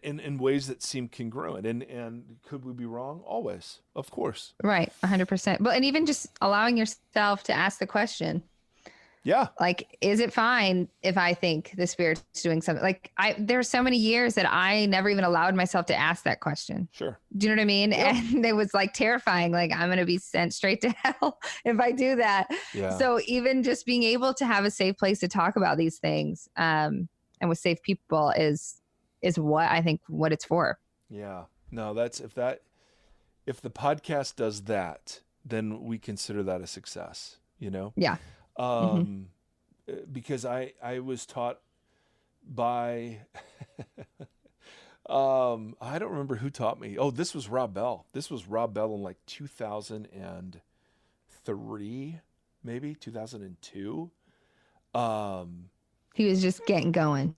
In ways that seem congruent. And could we be wrong? Always, of course. Right. 100%. But, and even just allowing yourself to ask the question. Yeah. Like, is it fine if I think the Spirit's doing something? Like, there were so many years that I never even allowed myself to ask that question. Sure. Do you know what I mean? Yeah. And it was like terrifying. Like, I'm going to be sent straight to hell if I do that. Yeah. So even just being able to have a safe place to talk about these things, and with safe people is what I think what it's for. Yeah. No, if the podcast does that, then we consider that a success, Yeah. Because I was taught by, I don't remember who taught me. Oh, this was Rob Bell. This was Rob Bell in like 2003, maybe 2002. He was just getting going.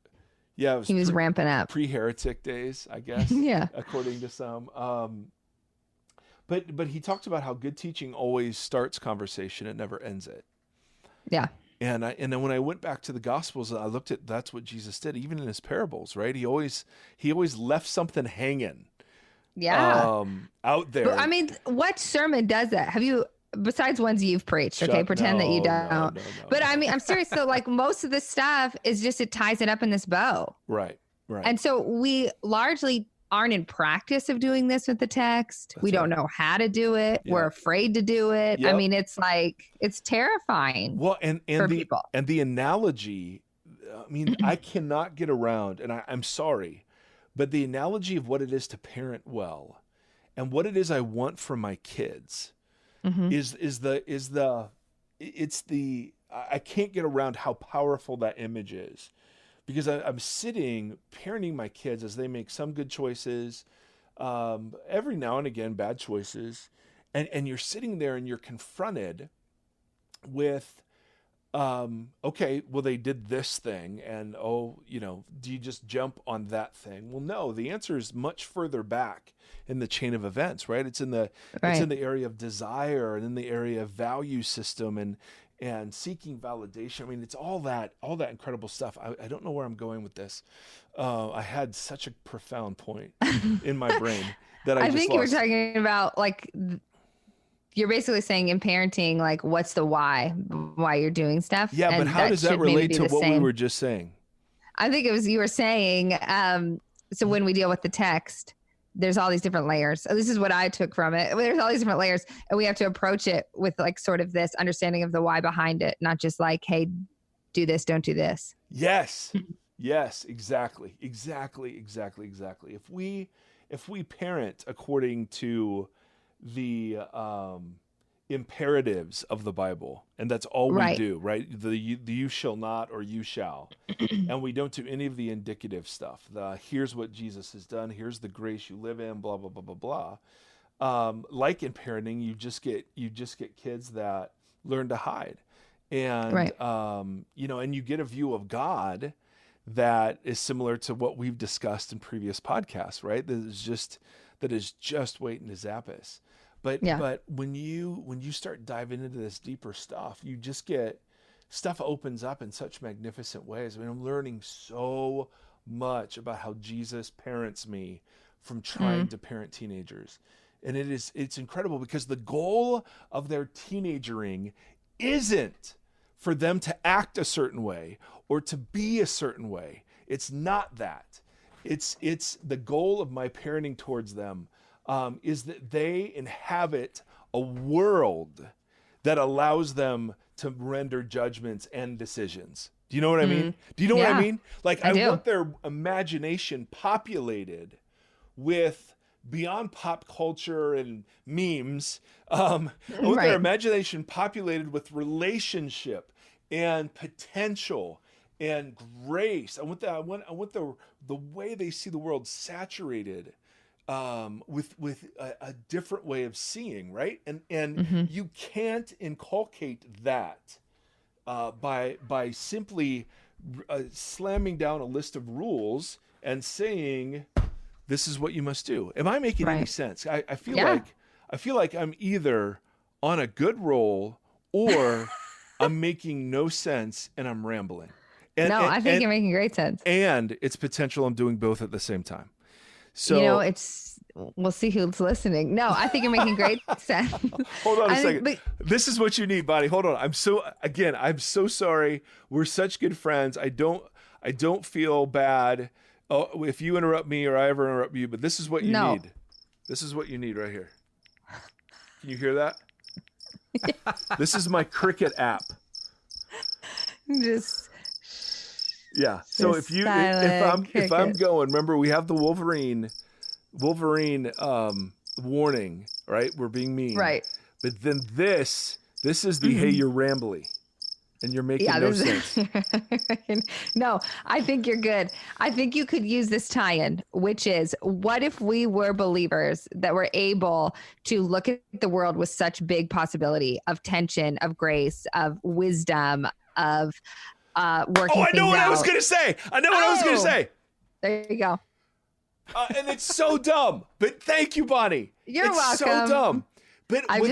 Yeah, he was ramping up. Pre-heretic days, I guess. Yeah, according to some. But he talks about how good teaching always starts conversation; it never ends it. Yeah. And then when I went back to the Gospels, I looked at that's what Jesus did, even in his parables, right? He always left something hanging. Yeah. Out there. But, I mean, what sermon does that? Have you? Besides ones you've preached, pretend that you don't. No. But I mean, I'm serious. So like most of this stuff is just, it ties it up in this bow. Right. And so we largely aren't in practice of doing this with the text. We don't know how to do it. Yep. We're afraid to do it. Yep. I mean, it's like, it's terrifying. Well, and for the people. And the analogy, I mean, I cannot get around, and I'm sorry, but the analogy of what it is to parent well and what it is I want from my kids. Mm-hmm. I can't get around how powerful that image is, because I'm sitting parenting my kids as they make some good choices, every now and again bad choices, and you're sitting there and you're confronted with, okay, well, they did this thing, and do you just jump on that thing? Well, no, the answer is much further back in the chain of events, right? It's in the area of desire, and in the area of value system, and seeking validation. I mean, it's all that incredible stuff. I don't know where I'm going with this. I had such a profound point in my brain that I think you were talking about, like, you're basically saying in parenting, like, what's the why you're doing stuff? Yeah, but how does that relate to what we were just saying? I think it was, you were saying, so when we deal with the text, there's all these different layers. So this is what I took from it. There's all these different layers, and we have to approach it with like sort of this understanding of the why behind it, not just like, hey, do this, don't do this. Yes. Yes, exactly. If we parent according to the imperatives of the Bible, and that's all we do, right? The you shall not, or you shall, and we don't do any of the indicative stuff. Here's what Jesus has done. Here's the grace you live in. Blah blah blah blah blah. like in parenting, you just get kids that learn to hide, and and you get a view of God that is similar to what we've discussed in previous podcasts, right? That is just waiting to zap us. But when you start diving into this deeper stuff, you just get stuff opens up in such magnificent ways. I mean, I'm learning so much about how Jesus parents me from trying to parent teenagers. And it's incredible because the goal of their teenagering isn't for them to act a certain way or to be a certain way. It's not that. It's the goal of my parenting towards them is that they inhabit a world that allows them to render judgments and decisions. Do you know what I mean? Do you know what I mean? Like I want their imagination populated with beyond pop culture and memes. I want their imagination populated with relationship and potential and grace. I want the way they see the world saturated with a different way of seeing, right? And you can't inculcate that by simply slamming down a list of rules and saying, this is what you must do. Am I making any sense? I feel like I'm either on a good roll or I'm making no sense and I'm rambling. I think you're making great sense. And it's potential I'm doing both at the same time. So we'll see who's listening. No, I think you're making great sense. Hold on a second. This is what you need, Bonnie. Hold on. I'm so sorry. We're such good friends. I don't feel bad if you interrupt me or I ever interrupt you, but this is what you need. This is what you need right here. Can you hear that? This is my Cricket app. So if I'm going, remember we have the Wolverine warning, right? We're being mean. Right. But then this is the hey, you're rambly. And you're making no sense. No, I think you're good. I think you could use this tie-in, which is, what if we were believers that were able to look at the world with such big possibility of tension, of grace, of wisdom, of working things out. I know what I was going to say. There you go. And it's so dumb, but thank you, Bonnie. You're welcome. It's so dumb. But I'm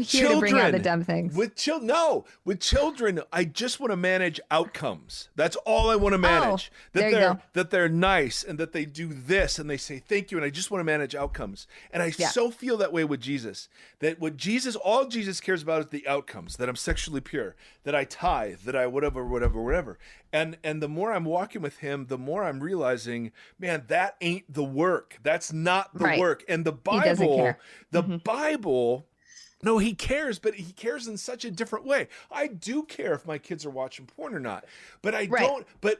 here to bring out the dumb things. With children, I just want to manage outcomes. That's all I want to manage. That they're nice and that they do this and they say thank you, and I just want to manage outcomes. And I so feel that way with Jesus. That all Jesus cares about is the outcomes. That I'm sexually pure. That I tithe. That I whatever. And the more I'm walking with him, the more I'm realizing, man, that ain't the work. That's not the work. And the Bible, he doesn't care. Bible, no, he cares, but he cares in such a different way. I do care if my kids are watching porn or not, but I don't. But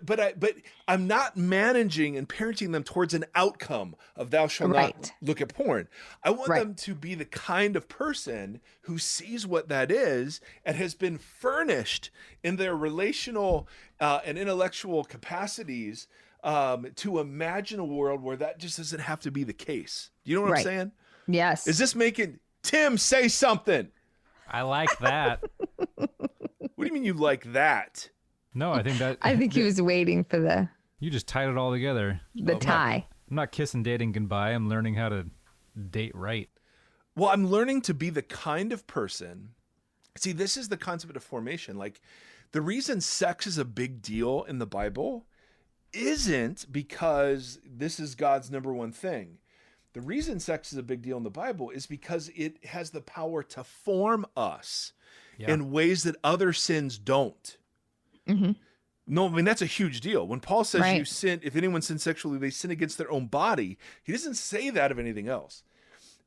I'm not managing and parenting them towards an outcome of thou shalt not look at porn. I want them to be the kind of person who sees what that is and has been furnished in their relational and intellectual capacities to imagine a world where that just doesn't have to be the case. Do you know what I'm saying? Yes. Is this making Tim say something? I like that. What do you mean you like that? No, I think he was waiting for you just tied it all together. The tie. I'm not kissing dating goodbye. I'm learning how to date right. Well, I'm learning to be the kind of person. See, this is the concept of formation. Like, the reason sex is a big deal in the Bible isn't because this is God's number one thing. The reason sex is a big deal in the Bible is because it has the power to form us in ways that other sins don't. Mm-hmm. No, I mean, that's a huge deal. When Paul says you sin, if anyone sins sexually, they sin against their own body. He doesn't say that of anything else.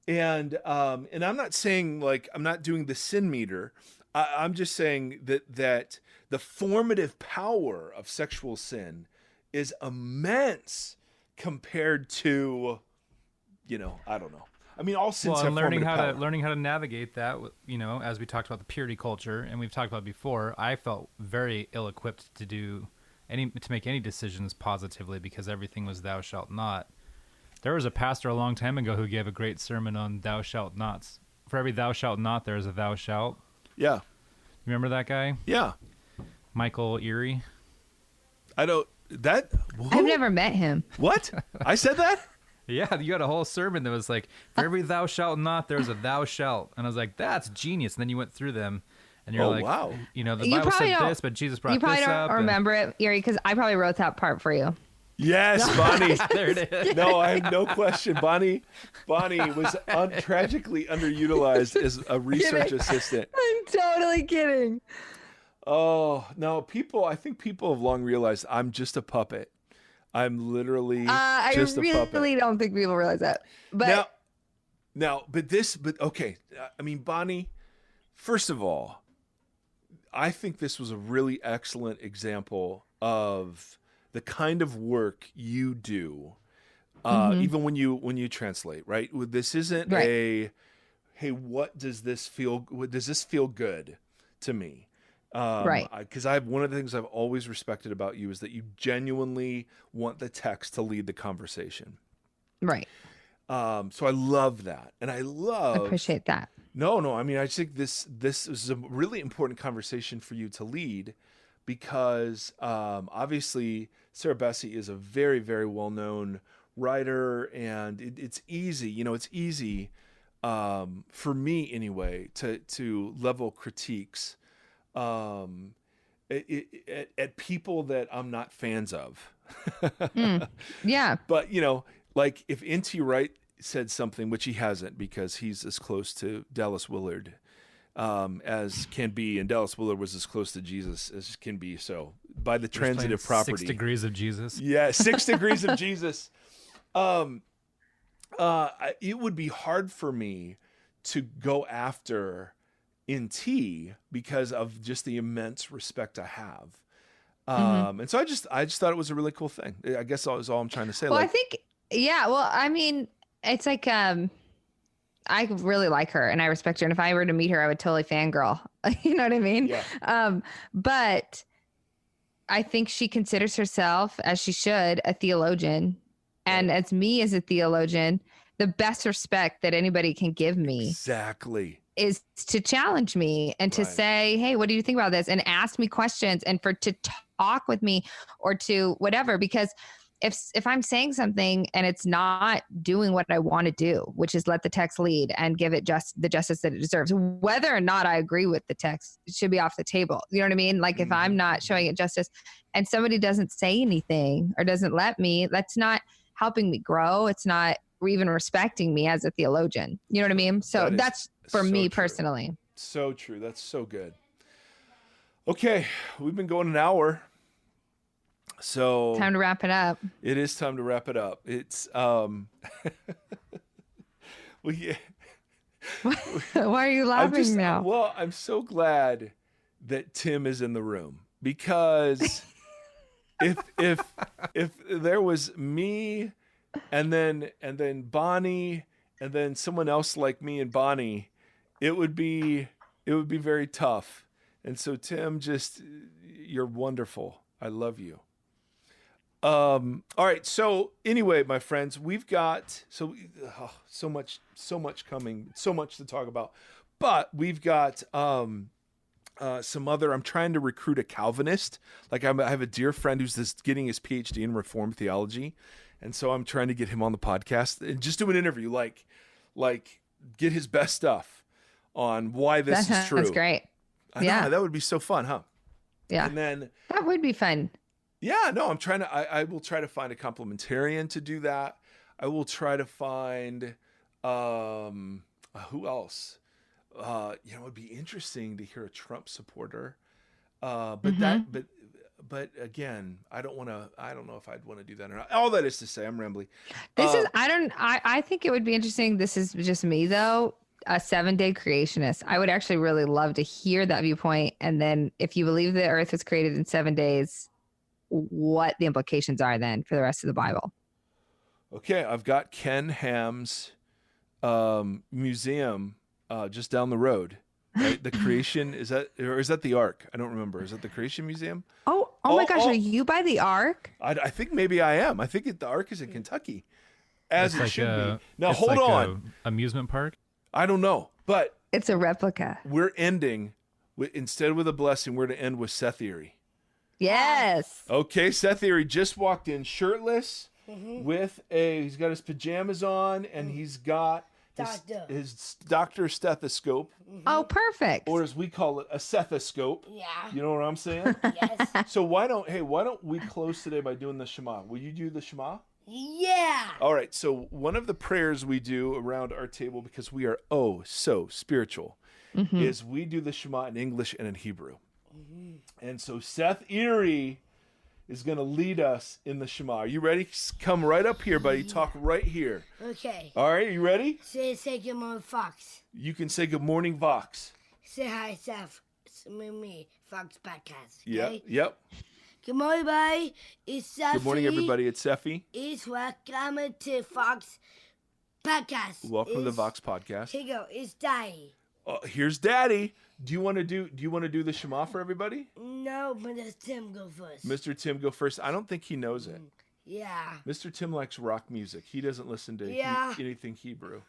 And I'm not saying, like, I'm not doing the sin meter. I'm just saying that the formative power of sexual sin is immense compared to, I don't know. I mean, all sins have learning formative power. Learning how to navigate that, as we talked about the purity culture, and we've talked about before, I felt very ill-equipped to make any decisions positively because everything was thou shalt not. There was a pastor a long time ago who gave a great sermon on thou shalt nots. For every thou shalt not, there is a thou shalt. Yeah. Remember that guy? Yeah. Michael Erie? I don't, that, who? I've never met him. What? I said that? Yeah, you had a whole sermon that was like, for every thou shalt not, there's a thou shalt. And I was like, that's genius. And then you went through them, and you're like, wow. You know, the You Bible probably said don't- this, but Jesus brought You probably this don't up. remember it, Erie, because I probably wrote that part for you. Yes, Bonnie. There it is. No, I have no question. Bonnie was tragically underutilized as a research assistant. I'm totally kidding. Oh, no, I think people have long realized I'm just a puppet. I'm literally just a puppet. I really don't think people realize that. But but okay. I mean, Bonnie, first of all, I think this was a really excellent example of the kind of work you do, even when you translate, right? This isn't hey, what does this feel good to me? Right. Because one of the things I've always respected about you is that you genuinely want the text to lead the conversation. right. So I love that. And I Appreciate that. No. I mean, I just think this is a really important conversation for you to lead because obviously Sarah Bessey is a very, very well-known writer, and it's easy, it's easy for me anyway to level critiques at people that I'm not fans of. Yeah. But, like if N.T. Wright said something, which he hasn't because he's as close to Dallas Willard as can be, and Dallas Willard was as close to Jesus as can be. So by the transitive property, 6 degrees of Jesus. Yeah, 6 degrees of Jesus. It would be hard for me to go after N.T. because of just the immense respect I have. And so I just thought it was a really cool thing. I guess that was all I'm trying to say. Well, I think, yeah. Well, I mean, it's like, I really like her and I respect her. And if I were to meet her, I would totally fangirl. You know what I mean? Yeah. But I think she considers herself, as she should, a theologian. And as me as a theologian, the best respect that anybody can give me exactly is to challenge me and to say, hey, what do you think about this? And ask me questions and to talk with me or to whatever, because if I'm saying something and it's not doing what I want to do, which is let the text lead and give it the justice that it deserves, whether or not I agree with the text, it should be off the table. You know what I mean? Like if I'm not showing it justice and somebody doesn't say anything or doesn't let me, that's not helping me grow. It's not even respecting me as a theologian. You know what I mean? So that's for me personally. So true. That's so good. Okay. We've been going an hour. So time to wrap it up. It is time to wrap it up. It's well, yeah. Why are you laughing now? Well, I'm so glad that Tim is in the room because if there was me and then Bonnie and then someone else like me and Bonnie, it would be very tough. And so Tim, you're wonderful. I love you. All right. So anyway, my friends, we've got so much coming, so much to talk about, but we've got some other. I'm trying to recruit a Calvinist. Like I have a dear friend who's getting his PhD in Reformed theology, and so I'm trying to get him on the podcast and just do an interview, like get his best stuff on why this is true. That's great. I know, that would be so fun, huh? Yeah, and then that would be fun. Yeah, no, I will try to find a complementarian to do that. I will try to find, who else? It would be interesting to hear a Trump supporter. But again, I don't know if I'd want to do that or not. All that is to say, I'm rambling. I think it would be interesting. This is just me though. A 7-day creationist. I would actually really love to hear that viewpoint. And then if you believe the earth was created in 7 days, what the implications are then for the rest of the Bible. Okay, I've got Ken Ham's museum just down the road. Right? The Creation, is that the Ark? I don't remember. Is that the Creation Museum? Oh my gosh, are you by the Ark? I think maybe I am. I think the Ark is in Kentucky. as It's it like should a- be. Now it's hold like on. a amusement park. I don't know, but It's a replica. we're ending with, instead with a blessing, we're to end with Seth Erie. Yes. Okay, Seth Erie just walked in shirtless with he's got his pajamas on and he's got his doctor stethoscope, Oh, perfect. or as we call it, a stethoscope. Yeah. You know what I'm saying? Yes. So why don't we close today by doing the Shema? Will you do the Shema? Yeah. All right. So one of the prayers we do around our table, because we are so spiritual, is we do the Shema in English and in Hebrew. And so Seth Erie is going to lead us in the Shema. Are you ready? Come right up here, buddy. Talk right here. Okay. All right. Are you ready? Say good morning, Fox. You can say good morning, Vox. Say hi, Seth. It's me, Fox Podcast. Okay? Yep. Good morning, buddy. It's Seth. Good morning, everybody. It's Seffi. It's welcome to Fox Podcast. Welcome to the Vox Podcast. Here you go. It's Daddy. Here's Daddy. Do you want to do the Shema for everybody? No, but let Tim go first. Mr. Tim, go first. I don't think he knows it. Yeah. Mr. Tim likes rock music. He doesn't listen to anything Hebrew.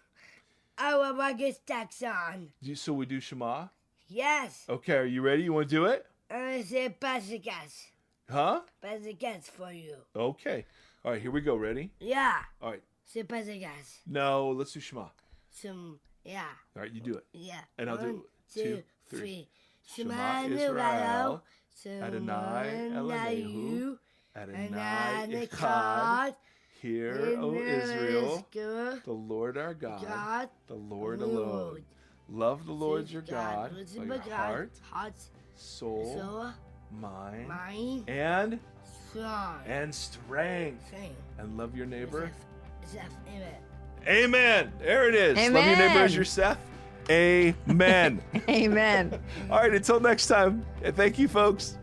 Oh, well, I get stacks on. So we do Shema? Yes. Okay, are you ready? You want to do it? I'm going to say Basigas. Huh? Basigas for you. Okay. All right, here we go. Ready? Yeah. All right. Say Basigas. No, let's do Shema. Yeah. All right, you do it. Yeah. And I'll do 1, 2, 3. Shema Israel, Adonai Eloheinu, Adonai Echad. Hear, O Israel, the Lord our God, the Lord alone. Love the Lord your God by your heart, soul, mind, and strength. And love your neighbor. Amen. There it is. Amen. Love your neighbor as yourself. Amen. Amen. All right, until next time. And thank you, folks.